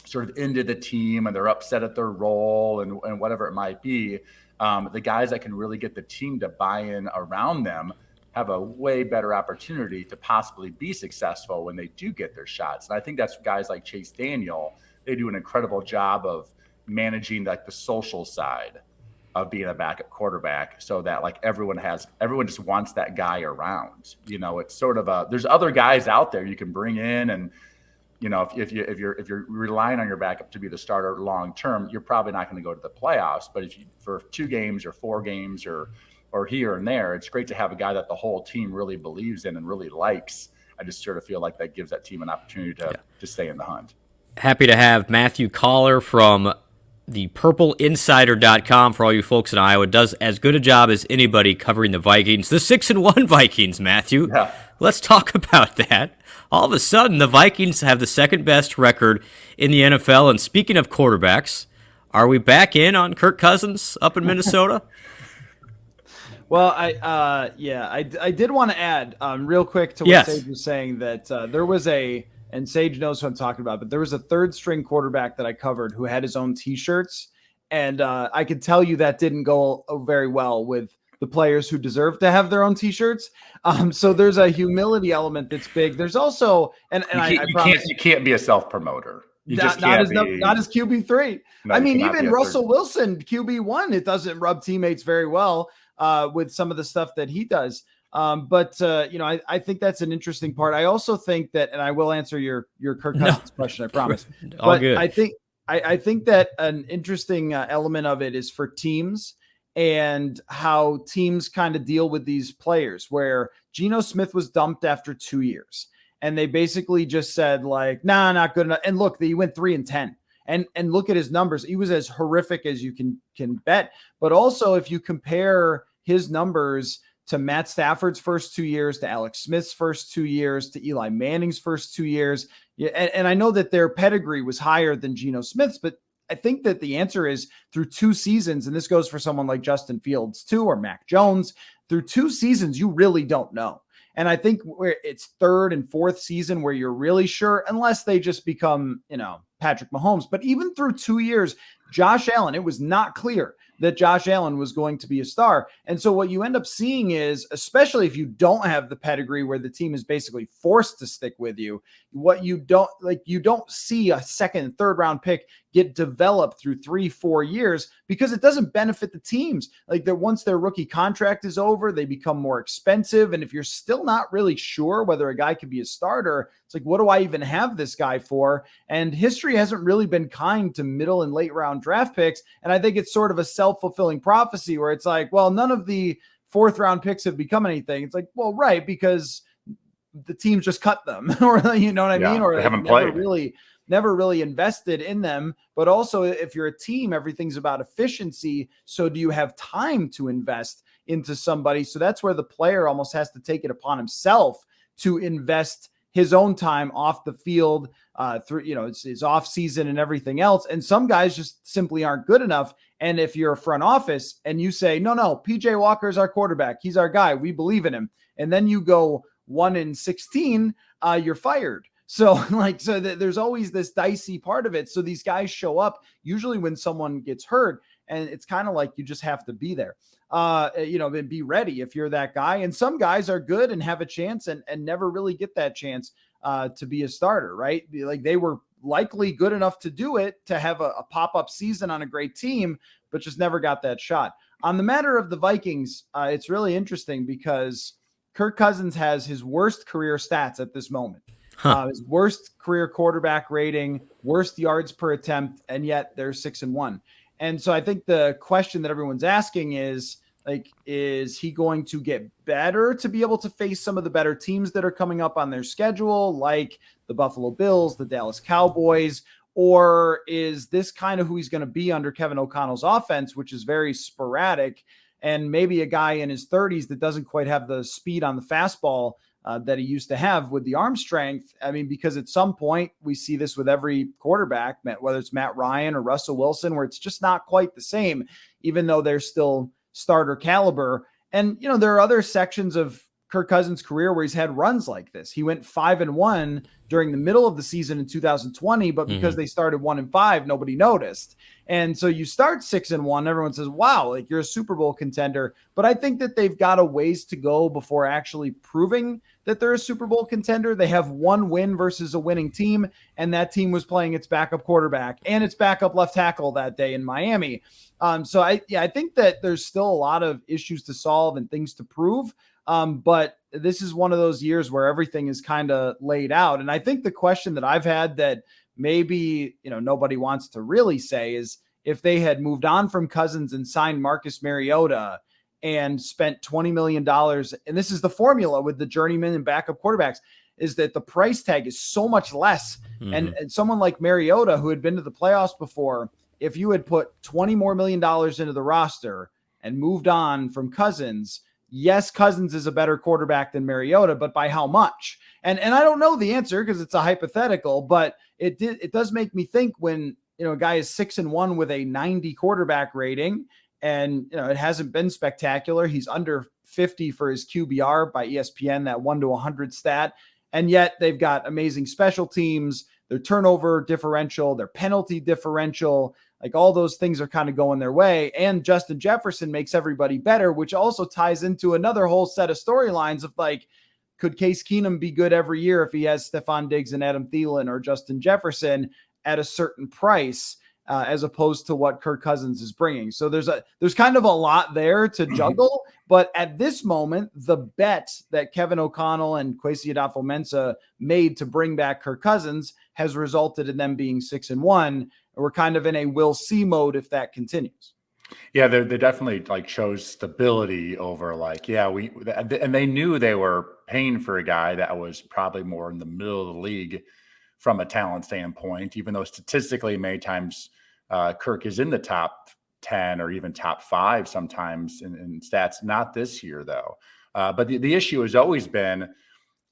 sort of into the team and they're upset at their role and whatever it might be. The guys that can really get the team to buy in around them have a way better opportunity to possibly be successful when they do get their shots. And I think that's guys like Chase Daniel. They do an incredible job of managing like the social side of being a backup quarterback so that like everyone just wants that guy around. It's sort of there's other guys out there you can bring in. And, if you're relying on your backup to be the starter long term, you're probably not going to go to the playoffs. But if you, for 2 games or 4 games or here and there, it's great to have a guy that the whole team really believes in and really likes. I just sort of feel like that gives that team an opportunity to stay in the hunt. Happy to have Matthew Coller from the purpleinsider.com for all you folks in Iowa. Does as good a job as anybody covering the Vikings. The 6-1 Vikings, Matthew. Yeah. Let's talk about that. All of a sudden, the Vikings have the second best record in the NFL. And speaking of quarterbacks, are we back in on Kirk Cousins up in Minnesota? Well, I did want to add real quick to what Sage was saying that there was and Sage knows what I'm talking about, but there was a 3rd-string quarterback that I covered who had his own T-shirts, and I could tell you that didn't go very well with the players who deserve to have their own t-shirts. So there's a humility element that's big. There's also, I promise you can't be a self-promoter. Not as QB3. No, I mean, even Russell Wilson, QB1, it doesn't rub teammates very well with some of the stuff that he does. But I think that's an interesting part. I also think that, and I will answer your Kirk Cousins question, I promise. All good. I think that an interesting element of it is for teams and how teams kind of deal with these players, where Geno Smith was dumped after 2 years. And they basically just said, like, nah, not good enough. And look, he went 3-10. And look at his numbers. He was as horrific as you can bet. But also, if you compare his numbers to Matt Stafford's first 2 years, to Alex Smith's first 2 years, to Eli Manning's first 2 years, and I know that their pedigree was higher than Geno Smith's, but I think that the answer is through 2 seasons, and this goes for someone like Justin Fields too, or Mac Jones, through 2 seasons, you really don't know. And I think where it's 3rd and 4th season where you're really sure, unless they just become, Patrick Mahomes. But even through 2 years, Josh Allen, it was not clear that Josh Allen was going to be a star. And so what you end up seeing is, especially if you don't have the pedigree where the team is basically forced to stick with you, you don't see a 2nd and 3rd round pick get developed through 3-4 years, because it doesn't benefit the teams. Like, that once their rookie contract is over, they become more expensive. And if you're still not really sure whether a guy could be a starter, it's like, what do I even have this guy for? And history hasn't really been kind to middle and late round draft picks. And I think it's sort of a self-fulfilling prophecy where it's like, well, none of the 4th round picks have become anything. It's like, well, right, because the teams just cut them, or you know what I mean? Or they haven't played. Never really invested in them. But also, if you're a team, everything's about efficiency. So do you have time to invest into somebody? So that's where the player almost has to take it upon himself to invest his own time off the field through, it's his off season and everything else. And some guys just simply aren't good enough. And if you're a front office and you say, no, PJ Walker is our quarterback, he's our guy, we believe in him, and then you go 1-16, you're fired. So there's always this dicey part of it. So these guys show up usually when someone gets hurt, and it's kind of like you just have to be there, and be ready if you're that guy. And some guys are good and have a chance and never really get that chance to be a starter, right? Like, they were likely good enough to do it, to have a pop-up season on a great team, but just never got that shot. On the matter of the Vikings, it's really interesting because Kirk Cousins has his worst career stats at this moment. His worst career quarterback rating, worst yards per attempt, and yet they're 6-1. And so I think the question that everyone's asking is, like, is he going to get better to be able to face some of the better teams that are coming up on their schedule, like the Buffalo Bills, the Dallas Cowboys, or is this kind of who he's going to be under Kevin O'Connell's offense, which is very sporadic, and maybe a guy in his 30s that doesn't quite have the speed on the fastball that he used to have with the arm strength? I mean, because at some point we see this with every quarterback, whether it's Matt Ryan or Russell Wilson, where it's just not quite the same, even though they're still starter caliber. And, there are other sections of Kirk Cousins' career where he's had runs like this. He went 5-1 during the middle of the season in 2020, but because they started 1-5, nobody noticed. And so you start 6-1, everyone says, wow, like, you're a Super Bowl contender. But I think that they've got a ways to go before actually proving that they're a Super Bowl contender. They have one win versus a winning team, and that team was playing its backup quarterback and its backup left tackle that day in Miami. So I think that there's still a lot of issues to solve and things to prove. But this is one of those years where everything is kind of laid out. And I think the question that I've had that maybe, nobody wants to really say is, if they had moved on from Cousins and signed Marcus Mariota and spent $20 million, and this is the formula with the journeymen and backup quarterbacks, is that the price tag is so much less. And someone like Mariota, who had been to the playoffs before, if you had put $20 more million into the roster and moved on from Cousins, yes, Cousins is a better quarterback than Mariota, but by how much? And I don't know the answer because it's a hypothetical, but it does make me think when, a guy is 6-1 with a 90 quarterback rating, and, it hasn't been spectacular. He's under 50 for his QBR by ESPN, that 1-100 stat. And yet they've got amazing special teams, their turnover differential, their penalty differential. Like all those things are kind of going their way. And Justin Jefferson makes everybody better, which also ties into another whole set of storylines of like, could Case Keenum be good every year if he has Stephon Diggs and Adam Thielen or Justin Jefferson at a certain price, as opposed to what Kirk Cousins is bringing? So there's kind of a lot there to juggle. But at this moment, the bet that Kevin O'Connell and Kwesi Adolfo-Mensah made to bring back Kirk Cousins has resulted in them being 6-1. We're kind of in a we'll see mode if that continues. Yeah, they definitely like chose stability over like, and they knew they were paying for a guy that was probably more in the middle of the league from a talent standpoint, even though statistically many times Kirk is in the top 10 or even top 5 sometimes in stats. Not this year though. But the issue has always been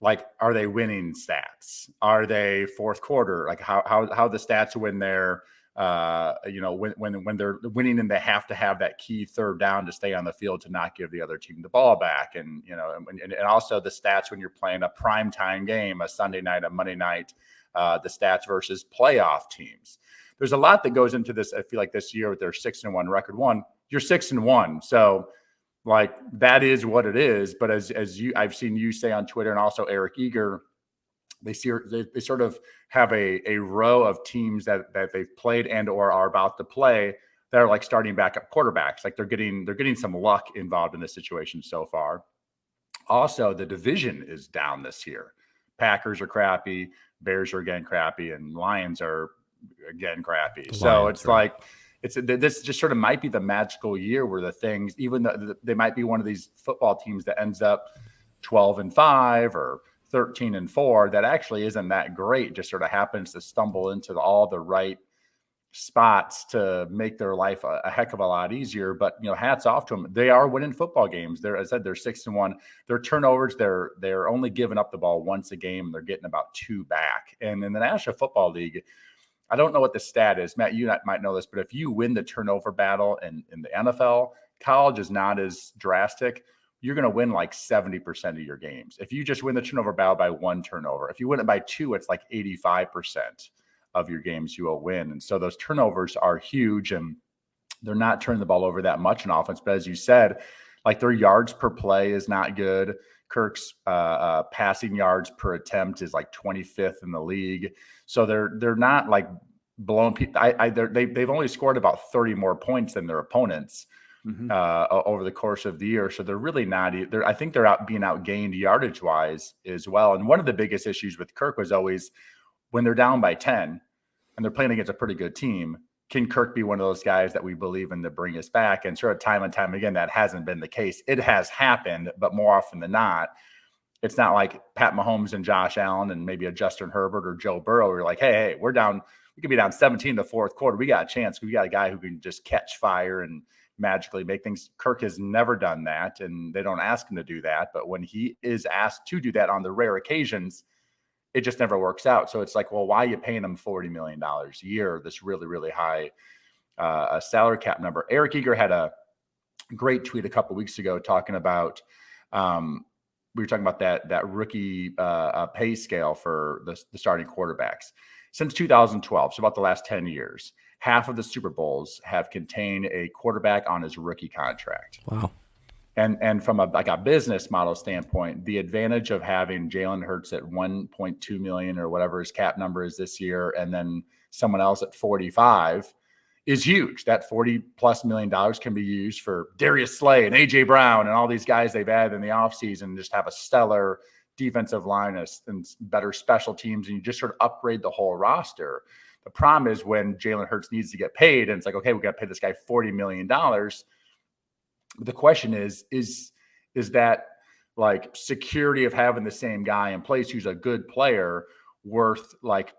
like, are they winning stats? Are they fourth quarter? Like how the stats when they're when they're winning and they have to have that key third down to stay on the field to not give the other team the ball back. And, and also the stats when you're playing a primetime game, a Sunday night, a Monday night, the stats versus playoff teams. There's a lot that goes into this. I feel like this year with their 6-1 record you're 6-1. So like that is what it is. But as I've seen you say on Twitter and also Eric Eager, they sort of have a row of teams that they've played and or are about to play that are like starting backup quarterbacks. Like they're getting some luck involved in this situation so far. Also, the division is down this year. Packers are crappy, Bears are again crappy, and Lions are again crappy. So it's like this just sort of might be the magical year where the things, even though they might be one of these football teams that ends up 12-5 or 13-4, that actually isn't that great. Just sort of happens to stumble into all the right spots to make their life a heck of a lot easier. But hats off to them. They are winning football games. As I said, they're 6-1. Their turnovers, they're only giving up the ball once a game. They're getting about 2 back. And in the National Football League, I don't know what the stat is. Matt, you might know this, but if you win the turnover battle in the NFL, college is not as drastic. You're going to win like 70% of your games. If you just win the turnover battle by 1 turnover, if you win it by 2, it's like 85% of your games you will win. And so those turnovers are huge, and they're not turning the ball over that much in offense. But as you said, like their yards per play is not good. Kirk's passing yards per attempt is like 25th in the league. So they're not like blowing people. They've only scored about 30 more points than their opponents over the course of the year. So they're really not. I think they're being outgained yardage wise as well. And one of the biggest issues with Kirk was always when they're down by 10 and they're playing against a pretty good team. Can Kirk be one of those guys that we believe in to bring us back? And sort of time and time again, that hasn't been the case. It has happened, but more often than not, it's not like Pat Mahomes and Josh Allen and maybe a Justin Herbert or Joe Burrow. We're like, hey, we're down. We could be down 17 in the fourth quarter. We got a chance. We got a guy who can just catch fire and magically make things. Kirk has never done that, and they don't ask him to do that. But when he is asked to do that on the rare occasions, it just never works out. So it's like, well, why are you paying him $40 million a year, this really, really high salary cap number? Eric Eager had a great tweet a couple of weeks ago talking about we were talking about that rookie pay scale for the starting quarterbacks. Since 2012, so about the last 10 years, half of the Super Bowls have contained a quarterback on his rookie contract. Wow. And from a business model standpoint, the advantage of having Jalen Hurts at 1.2 million or whatever his cap number is this year, and then someone else at 45 is huge. That $40+ million can be used for Darius Slay and AJ Brown and all these guys they've added in the offseason, just have a stellar defensive line and better special teams, and you just sort of upgrade the whole roster. The problem is when Jalen Hurts needs to get paid, and it's like, okay, we got to pay this guy $40 million. The question is that like security of having the same guy in place who's a good player worth like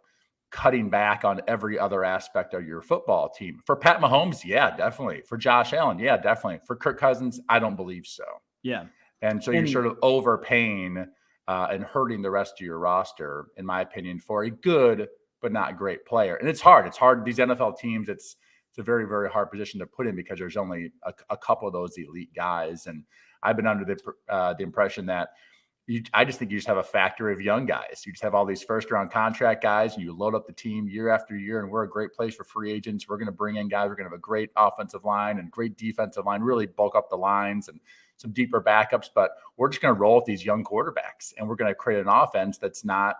cutting back on every other aspect of your football team? For Pat Mahomes, yeah, definitely. For Josh Allen, yeah, definitely. For Kirk Cousins, I don't believe so. Yeah. And so you're sort of overpaying and hurting the rest of your roster, in my opinion, for a good but not great player. And it's hard. It's hard. These NFL teams, it's a very, very hard position to put in because there's only a couple of those elite guys. And I've been under the impression that I just think you just have a factor of young guys. You just have all these first-round contract guys, and you load up the team year after year, and we're a great place for free agents. We're going to bring in guys. We're going to have a great offensive line and great defensive line, really bulk up the lines and some deeper backups. But we're just going to roll with these young quarterbacks, and we're going to create an offense that's not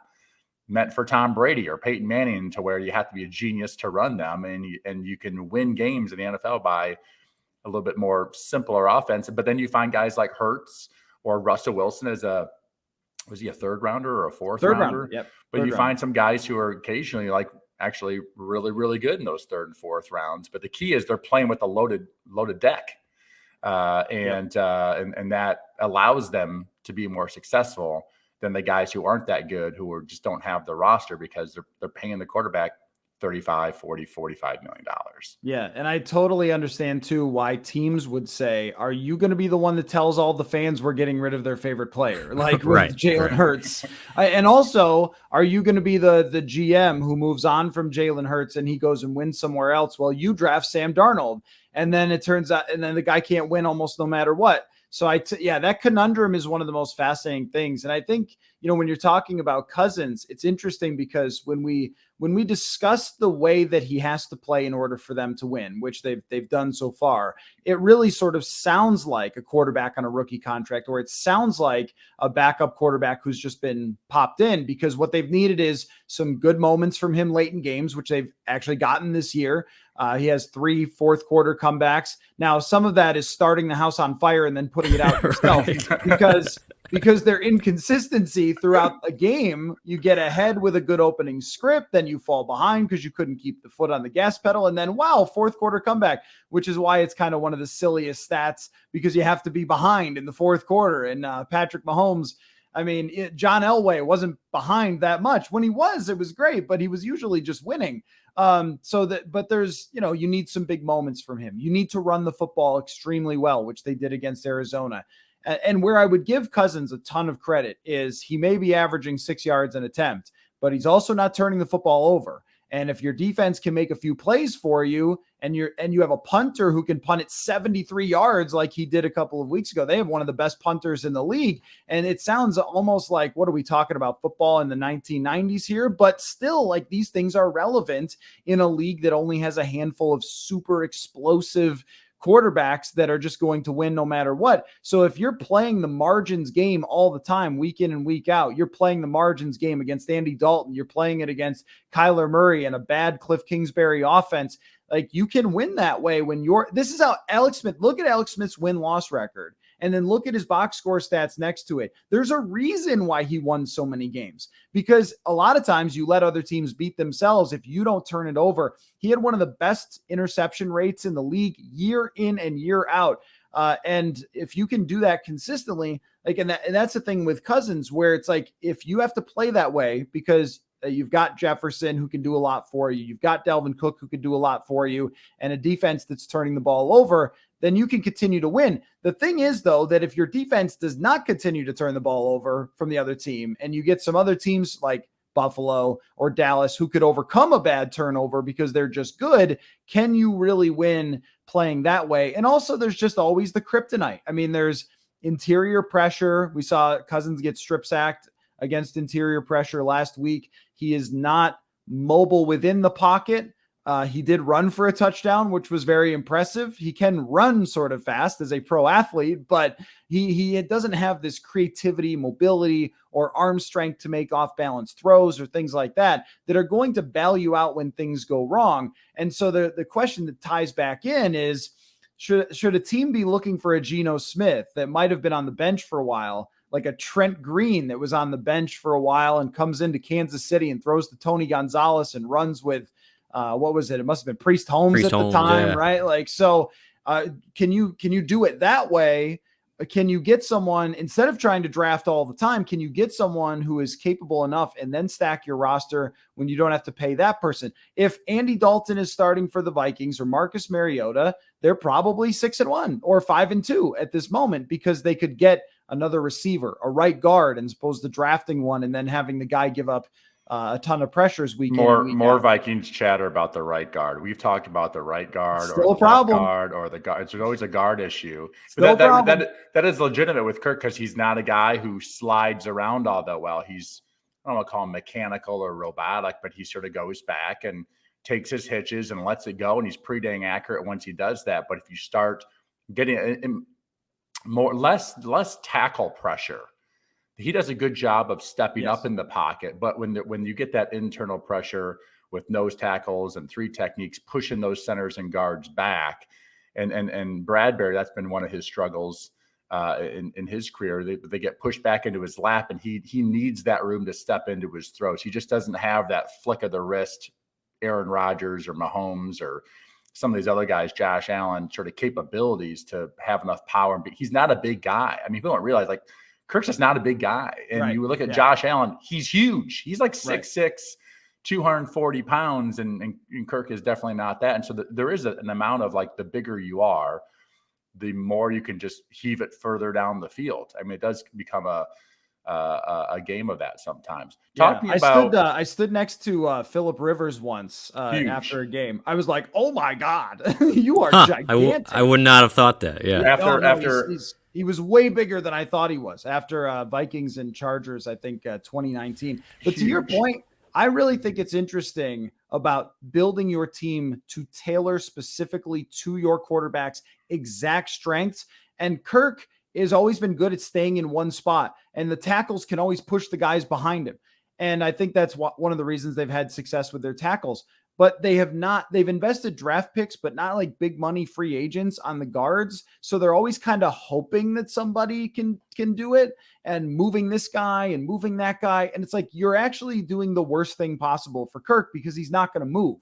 meant for Tom Brady or Peyton Manning, to where you have to be a genius to run them, and you can win games in the NFL by a little bit more simpler offense. But then you find guys like Hurts or Russell Wilson as was he a third rounder or a fourth rounder? Yep. But you find some guys who are occasionally like actually really, really good in those third and fourth rounds. But the key is they're playing with a loaded deck. And that allows them to be more successful than the guys who aren't that good, who just don't have the roster because they're paying the quarterback 35, 40, $45 million. Yeah. And I totally understand too why teams would say, are you going to be the one that tells all the fans we're getting rid of their favorite player? Like with Jalen Hurts. And also, are you going to be the GM who moves on from Jalen Hurts and he goes and wins somewhere else? Well, you draft Sam Darnold. And then it turns out, and then the guy can't win almost no matter what. So that conundrum is one of the most fascinating things. And I think, when you're talking about Cousins, it's interesting because when we discuss the way that he has to play in order for them to win, which they've done so far, it really sort of sounds like a quarterback on a rookie contract, or it sounds like a backup quarterback who's just been popped in, because what they've needed is some good moments from him late in games, which they've actually gotten this year. He has 3 fourth quarter comebacks. Now, some of that is starting the house on fire and then putting it out yourself because their inconsistency throughout a game. You get ahead with a good opening script, then you fall behind because you couldn't keep the foot on the gas pedal, and then fourth quarter comeback, which is why it's kind of one of the silliest stats, because you have to be behind in the fourth quarter. And Patrick Mahomes, John Elway wasn't behind that much. When he was, it was great, but he was usually just winning. But there's, you need some big moments from him. You need to run the football extremely well, which they did against Arizona. And where I would give Cousins a ton of credit is he may be averaging 6 yards an attempt, but he's also not turning the football over. And if your defense can make a few plays for you, and you have a punter who can punt it 73 yards like he did a couple of weeks ago, they have one of the best punters in the league. And it sounds almost like, what are we talking about, football in the 1990s here? But still, like, these things are relevant in a league that only has a handful of super explosive quarterbacks that are just going to win no matter what. So if you're playing the margins game all the time, week in and week out, you're playing the margins game against Andy Dalton, you're playing it against Kyler Murray and a bad Cliff Kingsbury offense, like, you can win that way when this is how Alex Smith, look at Alex Smith's win-loss record, and then look at his box score stats next to it. There's a reason why he won so many games, because a lot of times you let other teams beat themselves if you don't turn it over. He had one of the best interception rates in the league year in and year out. And if you can do that consistently, and that's the thing with Cousins, where it's like, if you have to play that way, because you've got Jefferson who can do a lot for you, you've got Dalvin Cook who can do a lot for you, and a defense that's turning the ball over, then you can continue to win. The thing is, though, that if your defense does not continue to turn the ball over from the other team, and you get some other teams like Buffalo or Dallas who could overcome a bad turnover because they're just good, can you really win playing that way? And also, there's just always the kryptonite. There's interior pressure. We saw Cousins get strip sacked against interior pressure last week. He is not mobile within the pocket. He did run for a touchdown, which was very impressive. He can run sort of fast as a pro athlete, but he doesn't have this creativity, mobility, or arm strength to make off-balance throws or things like that are going to bail you out when things go wrong. And so the question that ties back in is, should a team be looking for a Geno Smith that might have been on the bench for a while, like a Trent Green that was on the bench for a while and comes into Kansas City and throws to Tony Gonzalez and runs with, what was it? It must've been Priest Holmes at the time, right? Like, so can you do it that way? Can you get someone, instead of trying to draft all the time, can you get someone who is capable enough and then stack your roster when you don't have to pay that person? If Andy Dalton is starting for the Vikings or Marcus Mariota, they're probably 6-1 or 5-2 at this moment, because they could get another receiver, a right guard, as opposed to drafting one and then having the guy give up a ton of pressures week in and More week more out. Vikings chatter about the right guard. We've talked about the right guard Still or the a problem. left guard or the guard. It's always a guard issue. Still But a problem. that is legitimate with Kirk because he's not a guy who slides around all that well. He's, I don't want to call him mechanical or robotic, but he sort of goes back and takes his hitches and lets it go, and he's pretty dang accurate once he does that. But if you start getting less tackle pressure, he does a good job of stepping up in the pocket. But when you get that internal pressure with nose tackles and three techniques, pushing those centers and guards back, and Bradbury, that's been one of his struggles in his career. They get pushed back into his lap, and he needs that room to step into his throws. He just doesn't have that flick of the wrist, Aaron Rodgers or Mahomes or some of these other guys, Josh Allen, sort of capabilities to have enough power. And he's not a big guy. I mean, people don't realize, like, Kirk's just not a big guy. And you look at Josh Allen, he's huge. He's like 6'6", 240 pounds, and Kirk is definitely not that. And so there is an amount of, like, the bigger you are, the more you can just heave it further down the field. I mean, it does become a game of that sometimes. I stood next to Phillip Rivers once after a game. I was like, "Oh my God, you are gigantic!" I would not have thought that. Yeah. After he was way bigger than I thought he was after Vikings and Chargers, I think 2019. But to your point, I really think it's interesting about building your team to tailor specifically to your quarterback's exact strengths. And Kirk has always been good at staying in one spot, and the tackles can always push the guys behind him. And I think that's one of the reasons they've had success with their tackles. But they've invested draft picks, but not like big money free agents on the guards. So they're always kind of hoping that somebody can do it, and moving this guy and moving that guy. And it's like, you're actually doing the worst thing possible for Kirk because he's not going to move.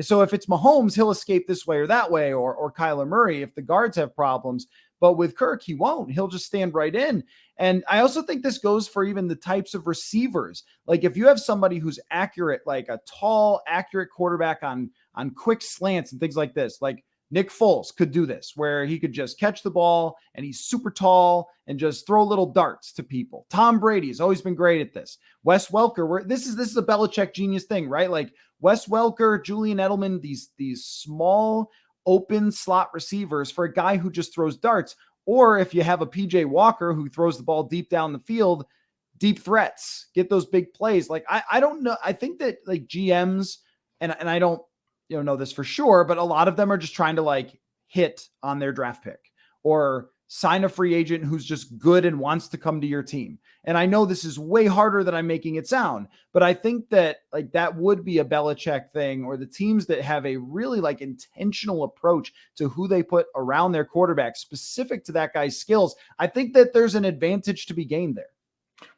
So if it's Mahomes, he'll escape this way or that way, or Kyler Murray if the guards have problems. But with Kirk, he won't. He'll just stand right in. And I also think this goes for even the types of receivers. Like, if you have somebody who's accurate, like a tall, accurate quarterback on quick slants and things like this, like Nick Foles could do this, where he could just catch the ball and he's super tall and just throw little darts to people. Tom Brady has always been great at this. Wes Welker, this is a Belichick genius thing, right? Like Wes Welker, Julian Edelman, these small open slot receivers for a guy who just throws darts. Or if you have a PJ Walker who throws the ball deep down the field, deep threats, get those big plays. Like, I don't know. I think that, like, GMs, and I don't know this for sure, but a lot of them are just trying to, like, hit on their draft pick or sign a free agent who's just good and wants to come to your team. And I know this is way harder than I'm making it sound, but I think that, like, that would be a Belichick thing, or the teams that have a really, like, intentional approach to who they put around their quarterback specific to that guy's skills. I think that there's an advantage to be gained there.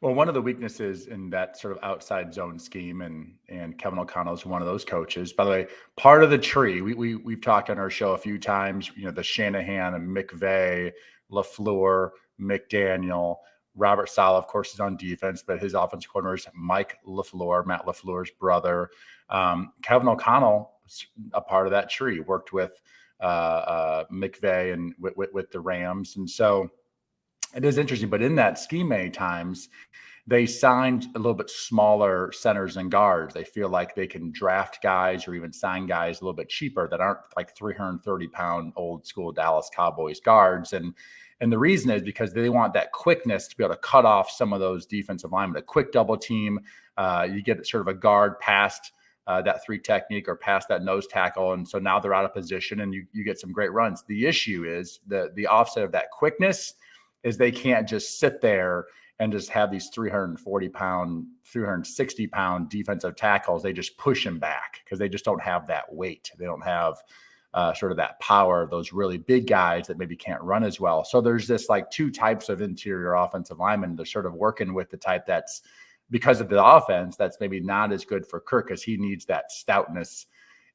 Well, one of the weaknesses in that sort of outside zone scheme, and Kevin O'Connell is one of those coaches. By the way, part of the tree, we've talked on our show a few times, the Shanahan and McVay, LaFleur, McDaniel, Robert Saleh, of course, is on defense, but his offensive coordinator is Mike LaFleur, Matt LaFleur's brother. Kevin O'Connell, a part of that tree, worked with McVay and with the Rams. And so it is interesting, but in that scheme, many times they signed a little bit smaller centers and guards. They feel like they can draft guys or even sign guys a little bit cheaper that aren't like 330-pound old school Dallas Cowboys guards. And the reason is because they want that quickness to be able to cut off some of those defensive linemen. A quick double team, you get sort of a guard past that three technique or past that nose tackle. And so now they're out of position and you get some great runs. The issue is the offset of that quickness is they can't just sit there and just have these 340-pound, 360-pound defensive tackles. They just push them back because they just don't have that weight. They don't have sort of that power of those really big guys that maybe can't run as well. So there's this, like, two types of interior offensive linemen. They're sort of working with the type that's, because of the offense, that's maybe not as good for Kirk because he needs that stoutness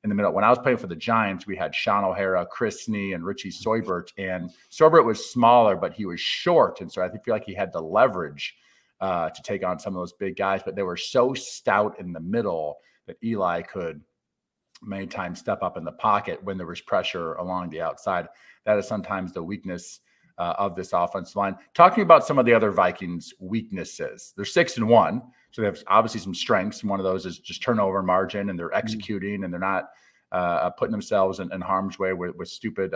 in the middle. When I was playing for the Giants, we had Sean O'Hara, Chris Snee, and Richie Soybert. And Soybert was smaller, but he was short. And so I feel like he had the leverage to take on some of those big guys. But they were so stout in the middle that Eli could many times step up in the pocket when there was pressure along the outside. That is sometimes the weakness of this offensive line. Talking about some of the other Vikings weaknesses, they're 6-1. So they have obviously some strengths. And one of those is just turnover margin, and they're executing, and they're not putting themselves in harm's way with stupid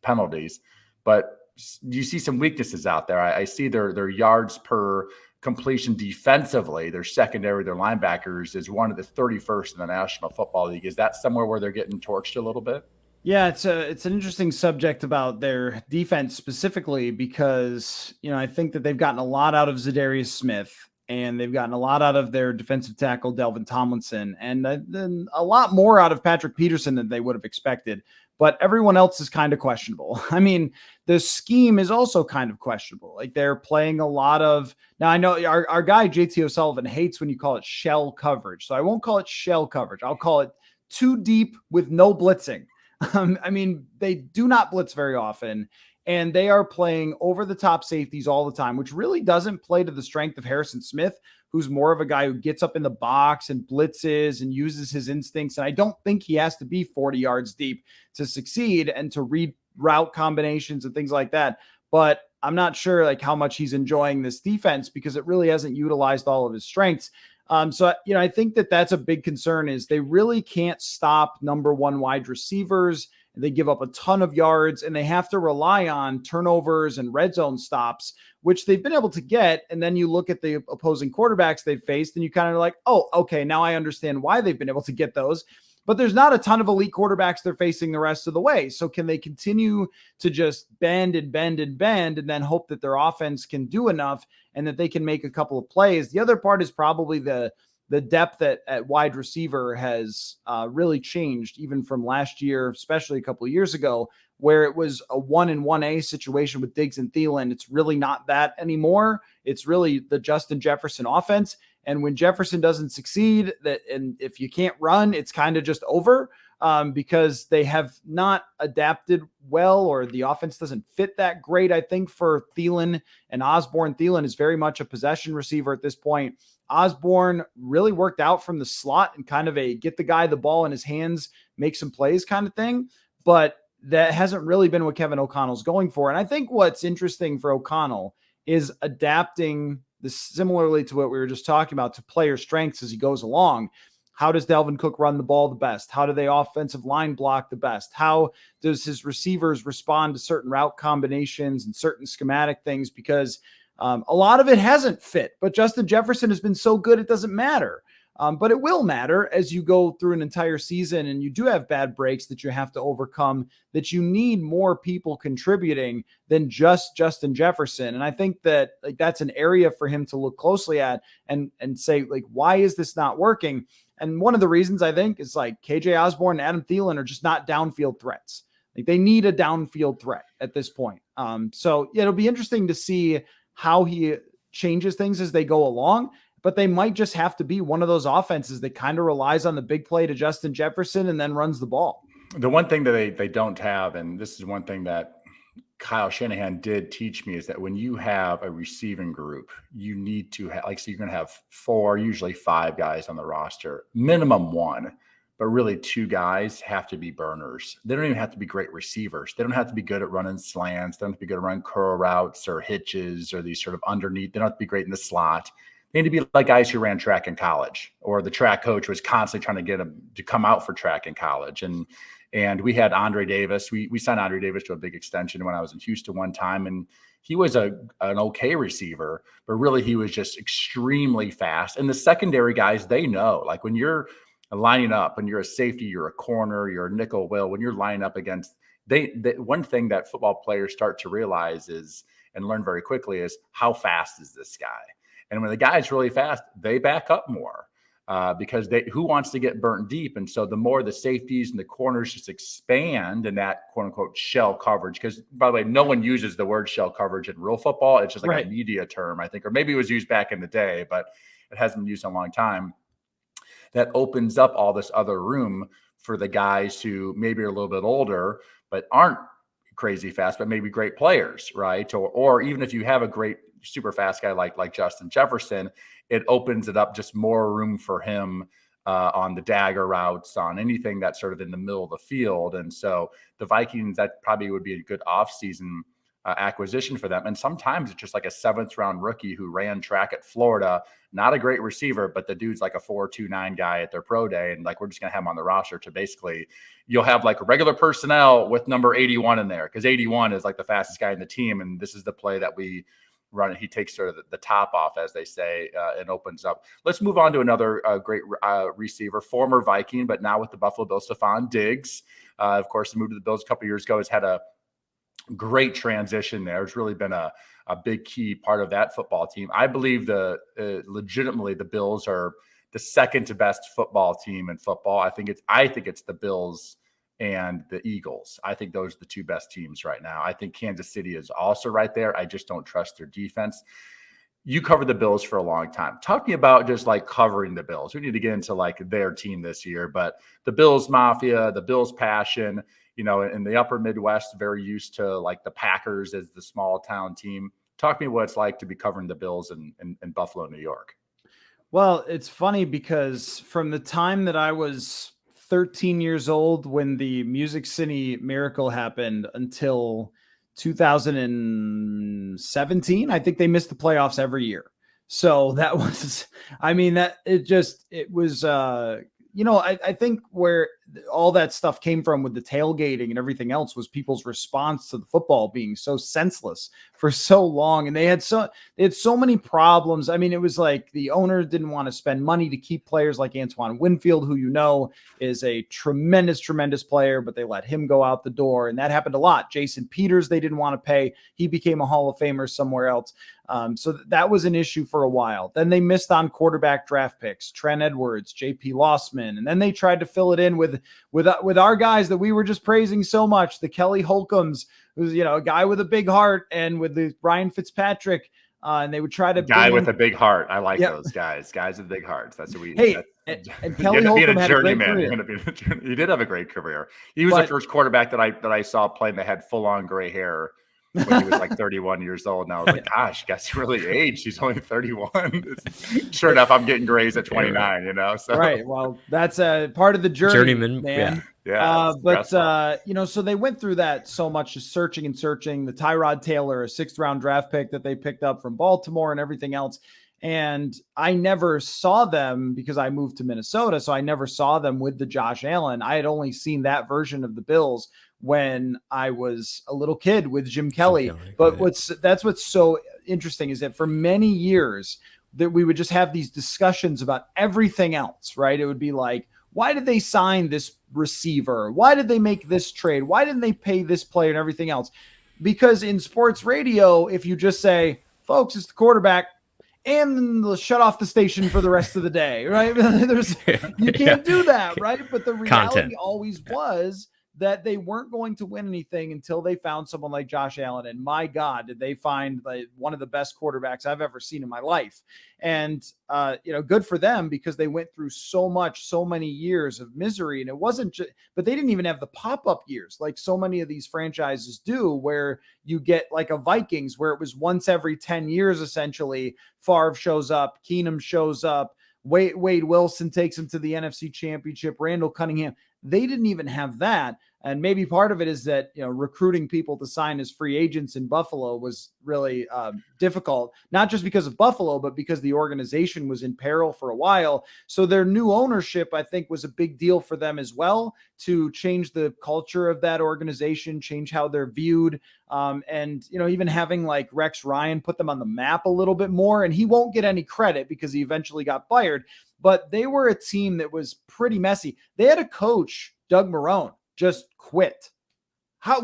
penalties. But you see some weaknesses out there. I see their yards per completion defensively, their secondary, their linebackers is one of the 31st in the National Football League. Is that somewhere where they're getting torched a little bit? Yeah, it's an interesting subject about their defense specifically because, I think that they've gotten a lot out of Zadarius Smith, and they've gotten a lot out of their defensive tackle, Delvin Tomlinson, and then a lot more out of Patrick Peterson than they would have expected. But everyone else is kind of questionable. I mean, the scheme is also kind of questionable. Like, they're playing a lot of, now I know our guy, JT O'Sullivan, hates when you call it shell coverage. So I won't call it shell coverage. I'll call it too deep with no blitzing. I mean, they do not blitz very often, and they are playing over the top safeties all the time, which really doesn't play to the strength of Harrison Smith, who's more of a guy who gets up in the box and blitzes and uses his instincts. And I don't think he has to be 40 yards deep to succeed and to read route combinations and things like that. But I'm not sure like how much he's enjoying this defense because it really hasn't utilized all of his strengths. So, I think that that's a big concern is they really can't stop number one wide receivers. They give up a ton of yards, and they have to rely on turnovers and red zone stops, which they've been able to get. And then you look at the opposing quarterbacks they've faced, and you kind of like, oh, okay, now I understand why they've been able to get those. But there's not a ton of elite quarterbacks they're facing the rest of the way. So can they continue to just bend and bend and bend and then hope that their offense can do enough and that they can make a couple of plays? The other part is probably the depth at wide receiver has really changed even from last year, especially a couple of years ago, where it was a 1-1A situation with Diggs and Thielen. It's really not that anymore. It's really the Justin Jefferson offense. And when Jefferson doesn't succeed, and if you can't run, it's kind of just over because they have not adapted well, or the offense doesn't fit that great, I think, for Thielen and Osborne. Thielen is very much a possession receiver at this point. Osborne really worked out from the slot and kind of a get the guy the ball in his hands, make some plays kind of thing. But that hasn't really been what Kevin O'Connell's going for. And I think what's interesting for O'Connell is adapting this similarly to what we were just talking about to player strengths as he goes along. How does Dalvin Cook run the ball the best? How do they offensive line block the best? How does his receivers respond to certain route combinations and certain schematic things? Because a lot of it hasn't fit, but Justin Jefferson has been so good it doesn't matter. But it will matter as you go through an entire season and you do have bad breaks that you have to overcome, that you need more people contributing than just Justin Jefferson. And I think that that's an area for him to look closely at and say, why is this not working? And one of the reasons I think is KJ Osborne and Adam Thielen are just not downfield threats. They need a downfield threat at this point. So it'll be interesting to see how he changes things as they go along. But they might just have to be one of those offenses that kind of relies on the big play to Justin Jefferson and then runs the ball. The one thing that they don't have, and this is one thing that Kyle Shanahan did teach me, is that when you have a receiving group, you need to have, so you're going to have 4, usually 5 guys on the roster, minimum 1, but really 2 guys have to be burners. They don't even have to be great receivers. They don't have to be good at running slants. They don't have to be good at running curl routes or hitches or these sort of underneath. They don't have to be great in the slot. They need to be like guys who ran track in college, or the track coach was constantly trying to get them to come out for track in college. And we had Andre Davis. We signed Andre Davis to a big extension when I was in Houston one time, and he was an okay receiver, but really he was just extremely fast. And the secondary guys, they know, when you're lining up, when you're a safety, you're a corner, you're a nickel will, when you're lining up against, one thing that football players start to realize is, and learn very quickly, is how fast is this guy? And when the guy's really fast, they back up more because who wants to get burnt deep? And so the more the safeties and the corners just expand in that quote unquote shell coverage, because by the way, no one uses the word shell coverage in real football. It's just a media term, I think, or maybe it was used back in the day, but it hasn't been used in a long time. That opens up all this other room for the guys who maybe are a little bit older, but aren't crazy fast, but maybe great players, right? Or even if you have a great super fast guy like Justin Jefferson, it opens it up just more room for him on the dagger routes, on anything that's sort of in the middle of the field. And so the Vikings, that probably would be a good offseason acquisition for them. And sometimes it's just like a 7th-round rookie who ran track at Florida, not a great receiver, but the dude's like a 4.29 guy at their pro day. And like, we're just going to have him on the roster to basically, you'll have like regular personnel with number 81 in there, because 81 is like the fastest guy in the team. And this is the play that we run. He takes sort of the top off, as they say, and opens up. Let's move on to another great receiver, former Viking, but now with the Buffalo Bills, Stephon Diggs. Of course, he moved to the Bills a couple years ago, has had a great transition there. It's really been a big key part of that football team. I believe legitimately the Bills are the second to best football team in football. I think it's the Bills and the Eagles. I think those are the two best teams right now. I think Kansas City is also right there. I just don't trust their defense. You covered the Bills for a long time. Talk to me about just like covering the Bills. We need to get into like their team this year, but the Bills Mafia, the Bills passion, in the upper Midwest, very used to like the Packers as the small town team. Talk to me what it's like to be covering the Bills in Buffalo, New York. Well, it's funny because from the time that I was 13 years old when the Music City miracle happened until 2017, I think they missed the playoffs every year. So that was, I think where all that stuff came from with the tailgating and everything else was people's response to the football being so senseless for so long. And they had so many problems. I mean, it was like the owner didn't want to spend money to keep players like Antoine Winfield, who is a tremendous, tremendous player, but they let him go out the door. And that happened a lot. Jason Peters, they didn't want to pay. He became a Hall of Famer somewhere else. So that was an issue for a while. Then they missed on quarterback draft picks, Trent Edwards, JP Lossman. And then they tried to fill it in with our guys that we were just praising so much, the Kelly Holcombs, who's, a guy with a big heart, and with the Ryan Fitzpatrick. And they would try to guy with a big heart. I like those guys with big hearts. That's what we. Hey, and Kelly Holcomb had a great career. He did have a great career. He was the first quarterback that I saw playing that had full on gray hair when he was like 31 years old. And I was like, gosh, guess he really aged. He's only 31. Sure enough, I'm getting grays at 29, So. Right. Well, that's a part of the journeyman, man. Yeah. So they went through that so much, just searching. The Tyrod Taylor, a 6th-round draft pick that they picked up from Baltimore and everything else. And I never saw them because I moved to Minnesota. So I never saw them with the Josh Allen. I had only seen that version of the Bills when I was a little kid with Jim Kelly. But that's what's so interesting is that for many years that we would just have these discussions about everything else, right? It would be like, why did they sign this receiver? Why did they make this trade? Why didn't they pay this player and everything else? Because in sports radio, if you just say, folks, it's the quarterback, and they'll shut off the station for the rest of the day, right? You can't do that, right? But the reality always was that they weren't going to win anything until they found someone like Josh Allen. And my God, did they find one of the best quarterbacks I've ever seen in my life. And, good for them because they went through so many years of misery. And it wasn't just, but they didn't even have the pop-up years like so many of these franchises do, where you get like a Vikings where it was once every 10 years, essentially. Favre shows up, Keenum shows up, Wade Wilson takes him to the NFC Championship, Randall Cunningham. They didn't even have that. And maybe part of it is that, recruiting people to sign as free agents in Buffalo was really difficult, not just because of Buffalo, but because the organization was in peril for a while. So their new ownership, I think, was a big deal for them as well, to change the culture of that organization, change how they're viewed. And even having like Rex Ryan put them on the map a little bit more, and he won't get any credit because he eventually got fired, but they were a team that was pretty messy. They had a coach, Doug Marrone, just quit.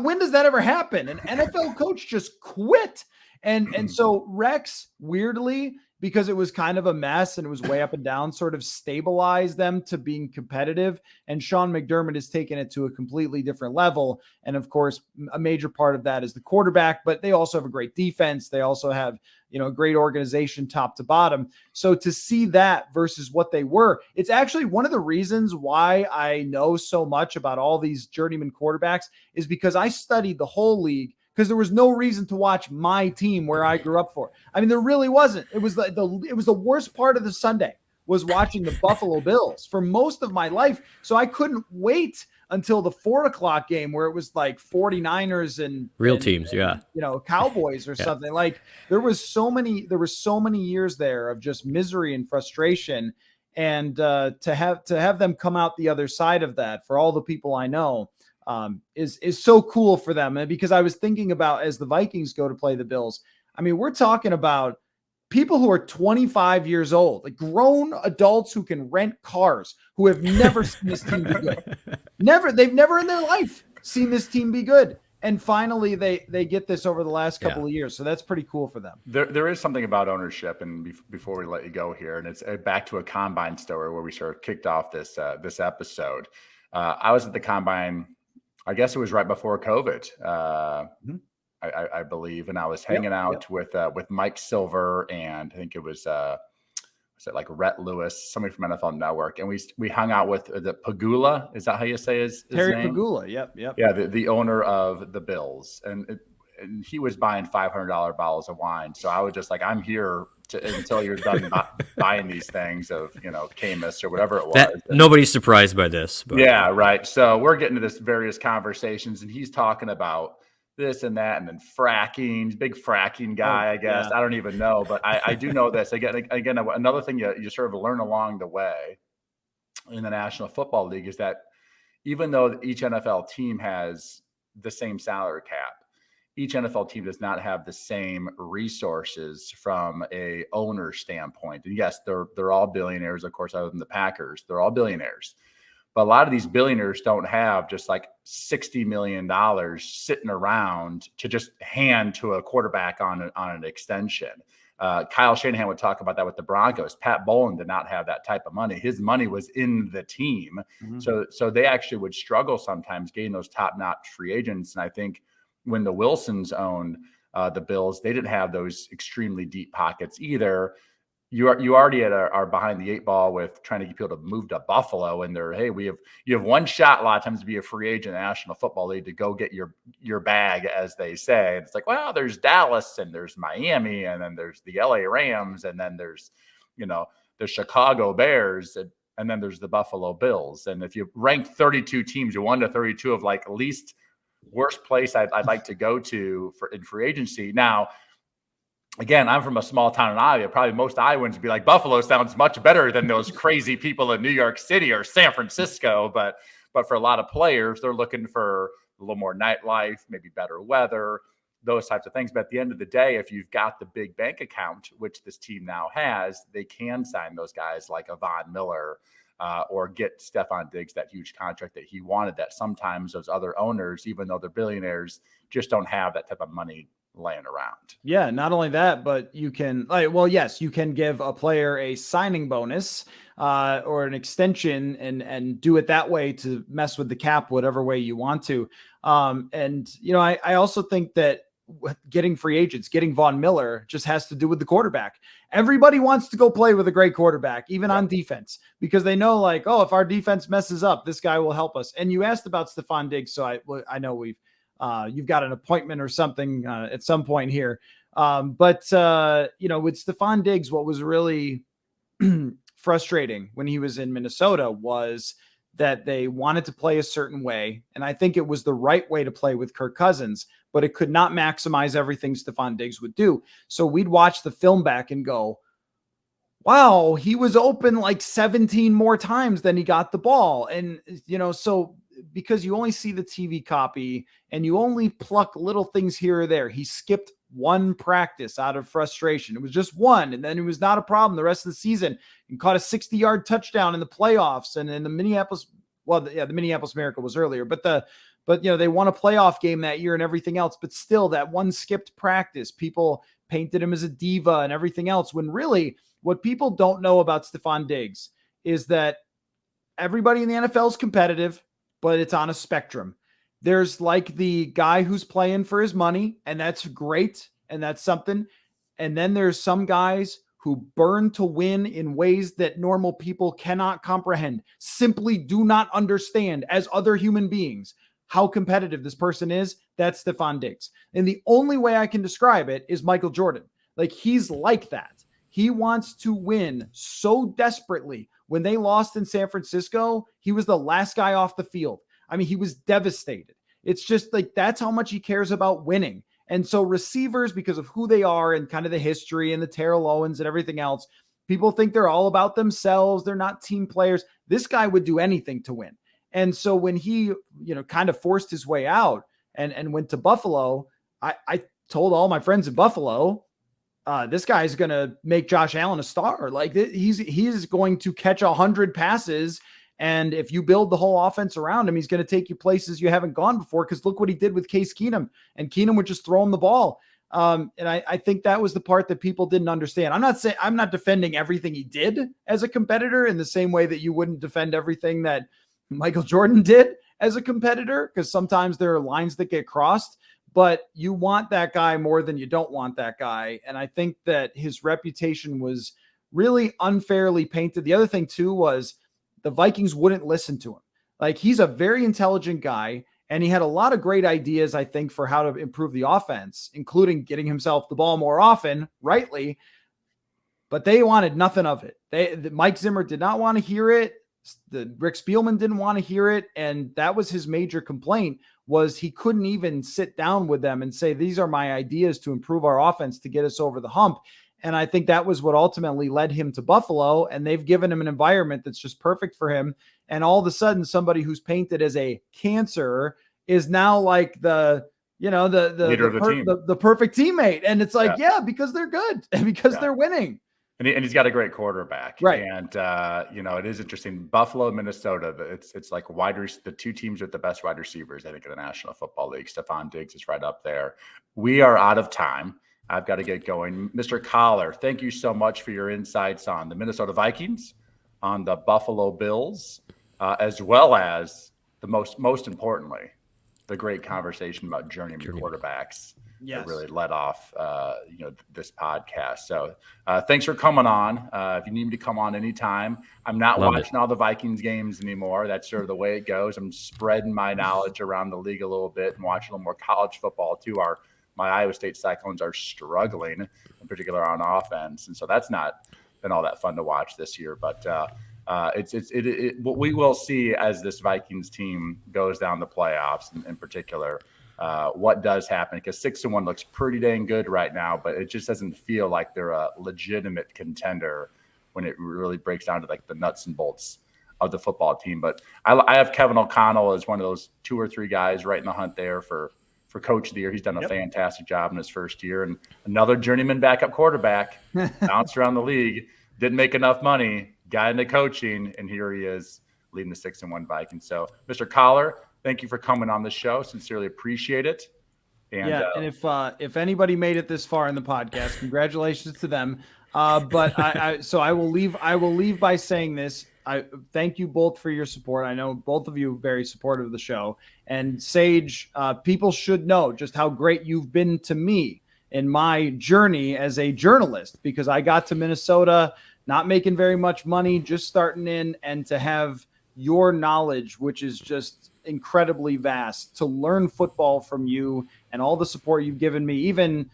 When does that ever happen? An NFL coach just quit. And so Rex, weirdly, because it was kind of a mess and it was way up and down, sort of stabilized them to being competitive. And Sean McDermott has taken it to a completely different level. And of course, a major part of that is the quarterback, but they also have a great defense. They also have, a great organization top to bottom. So to see that versus what they were, it's actually one of the reasons why I know so much about all these journeyman quarterbacks is because I studied the whole league, because there was no reason to watch my team where I grew up for. I mean, there really wasn't. It was it was the worst part of the Sunday was watching the Buffalo Bills for most of my life. So I couldn't wait until the 4:00 game where it was like 49ers and real teams. Yeah. Cowboys or something. Like there were so many years there of just misery and frustration. And to have them come out the other side of that, for all the people I know, is so cool for them. And because I was thinking about, as the Vikings go to play the Bills, I mean, we're talking about people who are 25 years old, like grown adults who can rent cars, who have never seen this team be good. They've never in their life seen this team be good. And finally, they get this over the last couple of years. So that's pretty cool for them. There is something about ownership. And before we let you go here, and it's back to a combine story where we sort of kicked off this episode. I was at the combine, I guess it was right before COVID, I believe. And I was hanging out with Mike Silver, and I think it was like Rhett Lewis, somebody from NFL Network, and we hung out with the Pagula. Is that how you say his Terry name? Pagula. Yep. Yeah, the owner of the Bills, and he was buying $500 bottles of wine. So I was just like, I'm here until you're done buying these things of Camus or whatever it was. Nobody's surprised by this. But. Yeah, right. So we're getting to this various conversations, and he's talking about this and that, and then fracking, big fracking guy, I guess. Yeah. I don't even know, but I do know this. Again, another thing you sort of learn along the way in the National Football League is that even though each NFL team has the same salary cap, each NFL team does not have the same resources from a owner standpoint. And yes, they're all billionaires, of course, other than the Packers. They're all billionaires. But a lot of these billionaires don't have just like $60 million sitting around to just hand to a quarterback on an extension. Kyle Shanahan would talk about that with the Broncos. Pat Bowlen did not have that type of money. His money was in the team. Mm-hmm. So they actually would struggle sometimes getting those top-notch free agents. And I think when the Wilsons owned the Bills, they didn't have those extremely deep pockets either. You already are behind the eight ball with trying to get people to move to Buffalo, and you have one shot a lot of times to be a free agent in the National Football League to go get your bag, as they say. And it's like, well, there's Dallas and there's Miami, and then there's the LA Rams, and then there's the Chicago Bears, and then there's the Buffalo Bills. And if you rank 32 teams, you're 1 to 32 of like least worst place I'd like to go to in free agency. Now, again, I'm from a small town in Iowa. Probably most Iowans would be like, Buffalo sounds much better than those crazy people in New York City or San Francisco. But for a lot of players, they're looking for a little more nightlife, maybe better weather, those types of things. But at the end of the day, if you've got the big bank account, which this team now has, they can sign those guys like a Von Miller or get Stephon Diggs that huge contract that he wanted. That sometimes those other owners, even though they're billionaires, just don't have that type of money laying around. Yeah, not only that, but you can you can give a player a signing bonus or an extension and do it that way to mess with the cap whatever way you want to. I also think that getting free agents, getting Von Miller just has to do with the quarterback. Everybody wants to go play with a great quarterback, even on defense, because they know like, oh, if our defense messes up, this guy will help us. And you asked about Stephon Diggs, so I know you've got an appointment or something at some point here. With Stephon Diggs, what was really frustrating when he was in Minnesota was that they wanted to play a certain way. And I think it was the right way to play with Kirk Cousins, but it could not maximize everything Stephon Diggs would do. So we'd watch the film back and go, wow, he was open like 17 more times than he got the ball. And, so because you only see the TV copy and you only pluck little things here or there. He skipped one practice out of frustration. It was just one. And then it was not a problem the rest of the season, and caught a 60-yard touchdown in the playoffs. And in the Minneapolis, the Minneapolis Miracle was earlier, but they won a playoff game that year and everything else. But still, that one skipped practice, people painted him as a diva and everything else, when really what people don't know about Stephon Diggs is that everybody in the NFL is competitive, but it's on a spectrum. There's like the guy who's playing for his money, and that's great, and that's something. And then there's some guys who burn to win in ways that normal people cannot comprehend, simply do not understand as other human beings how competitive this person is. That's Stephon Diggs. And the only way I can describe it is Michael Jordan. Like, he's like that. He wants to win so desperately. When they lost in San Francisco, he was the last guy off the field. I mean, he was devastated. It's just like, that's how much he cares about winning. And so receivers, because of who they are and kind of the history and the Terrell Owens and everything else, people think they're all about themselves. They're not team players. This guy would do anything to win. And so when he, kind of forced his way out and went to Buffalo, I told all my friends in Buffalo, this guy's going to make Josh Allen a star. Like, he's going to catch 100 passes. And if you build the whole offense around him, he's going to take you places you haven't gone before. Because look what he did with Case Keenum, and Keenum would just throw him the ball. And I think that was the part that people didn't understand. I'm not defending everything he did as a competitor in the same way that you wouldn't defend everything that Michael Jordan did as a competitor, because sometimes there are lines that get crossed. But you want that guy more than you don't want that guy. And I think that his reputation was really unfairly painted. The other thing, too, was the Vikings wouldn't listen to him. Like, he's a very intelligent guy, and he had a lot of great ideas, I think, for how to improve the offense, including getting himself the ball more often, rightly. But they wanted nothing of it. Mike Zimmer did not want to hear it. Rick Spielman didn't want to hear it. And that was his major complaint, was he couldn't even sit down with them and say, these are my ideas to improve our offense to get us over the hump. And I think that was what ultimately led him to Buffalo. And they've given him an environment that's just perfect for him. And all of a sudden, somebody who's painted as a cancer is now like the leader of the team, the perfect teammate. And it's like, because they're good and because they're winning. And he's got a great quarterback. Right. And, it is interesting. Buffalo, Minnesota, it's like the two teams with the best wide receivers, I think, in the National Football League. Stephon Diggs is right up there. We are out of time. I've got to get going. Mr. Coller, thank you so much for your insights on the Minnesota Vikings, on the Buffalo Bills, as well as the most importantly, the great conversation about journeyman quarterbacks. That really led off, this podcast. So thanks for coming on. If you need me to come on anytime, I'm not watching all the Vikings games anymore. That's sort of the way it goes. I'm spreading my knowledge around the league a little bit and watching a little more college football too. My Iowa State Cyclones are struggling, in particular on offense. And so that's not been all that fun to watch this year, but what we will see as this Vikings team goes down the playoffs in particular, what does happen, because 6-1 looks pretty dang good right now, but it just doesn't feel like they're a legitimate contender when it really breaks down to like the nuts and bolts of the football team. But I have Kevin O'Connell as one of those 2 or 3 guys right in the hunt there for coach of the year. He's done a fantastic job in his first year, and another journeyman backup quarterback bounced around the league, didn't make enough money, got into coaching, and here he is leading the 6-1 Vikings. So Mr. Coller, thank you for coming on the show. Sincerely appreciate it. And, and if anybody made it this far in the podcast, congratulations to them. But I will leave by saying this. I thank you both for your support. I know both of you are very supportive of the show. And Sage, people should know just how great you've been to me in my journey as a journalist, because I got to Minnesota not making very much money, just starting in, and to have your knowledge, which is just incredibly vast, to learn football from you and all the support you've given me, even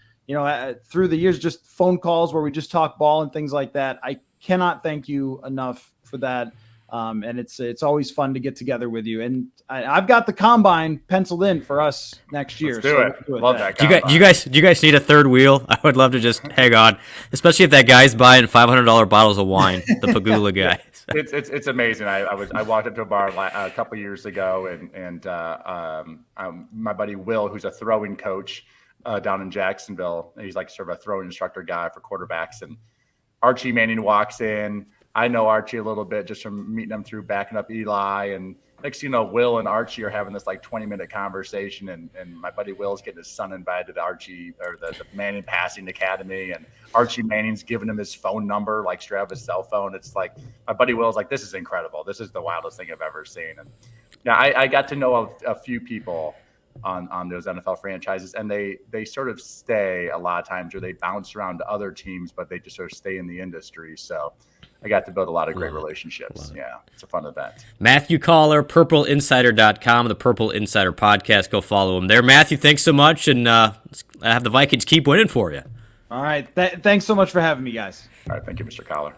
through the years, just phone calls where we just talk ball and things like that. I cannot thank you enough for that. And it's always fun to get together with you. And I've got the combine penciled in for us next year. Let's do it. Love that. Do you guys need a third wheel? I would love to just hang on, especially if that guy's buying $500 bottles of wine, the Pagula guy. It's amazing. I walked up to a bar a couple of years ago, and my buddy Will, who's a throwing coach down in Jacksonville, he's like sort of a throwing instructor guy for quarterbacks, and Archie Manning walks in. I know Archie a little bit just from meeting him through backing up Eli. And next thing you know, Will and Archie are having this like 20-minute conversation. And my buddy Will's getting his son invited to Archie or the Manning Passing Academy. And Archie Manning's giving him his phone number, like straight off his cell phone. It's like my buddy Will's like, this is incredible. This is the wildest thing I've ever seen. And yeah, I got to know a few people on those NFL franchises, and they sort of stay a lot of times, or they bounce around to other teams, but they just sort of stay in the industry. So I got to build a lot of great relationships. Yeah, it's a fun event. Matthew Coller, purpleinsider.com, the Purple Insider Podcast. Go follow him there. Matthew, thanks so much, and have the Vikings keep winning for you. All right. Thanks so much for having me, guys. All right. Thank you, Mr. Coller.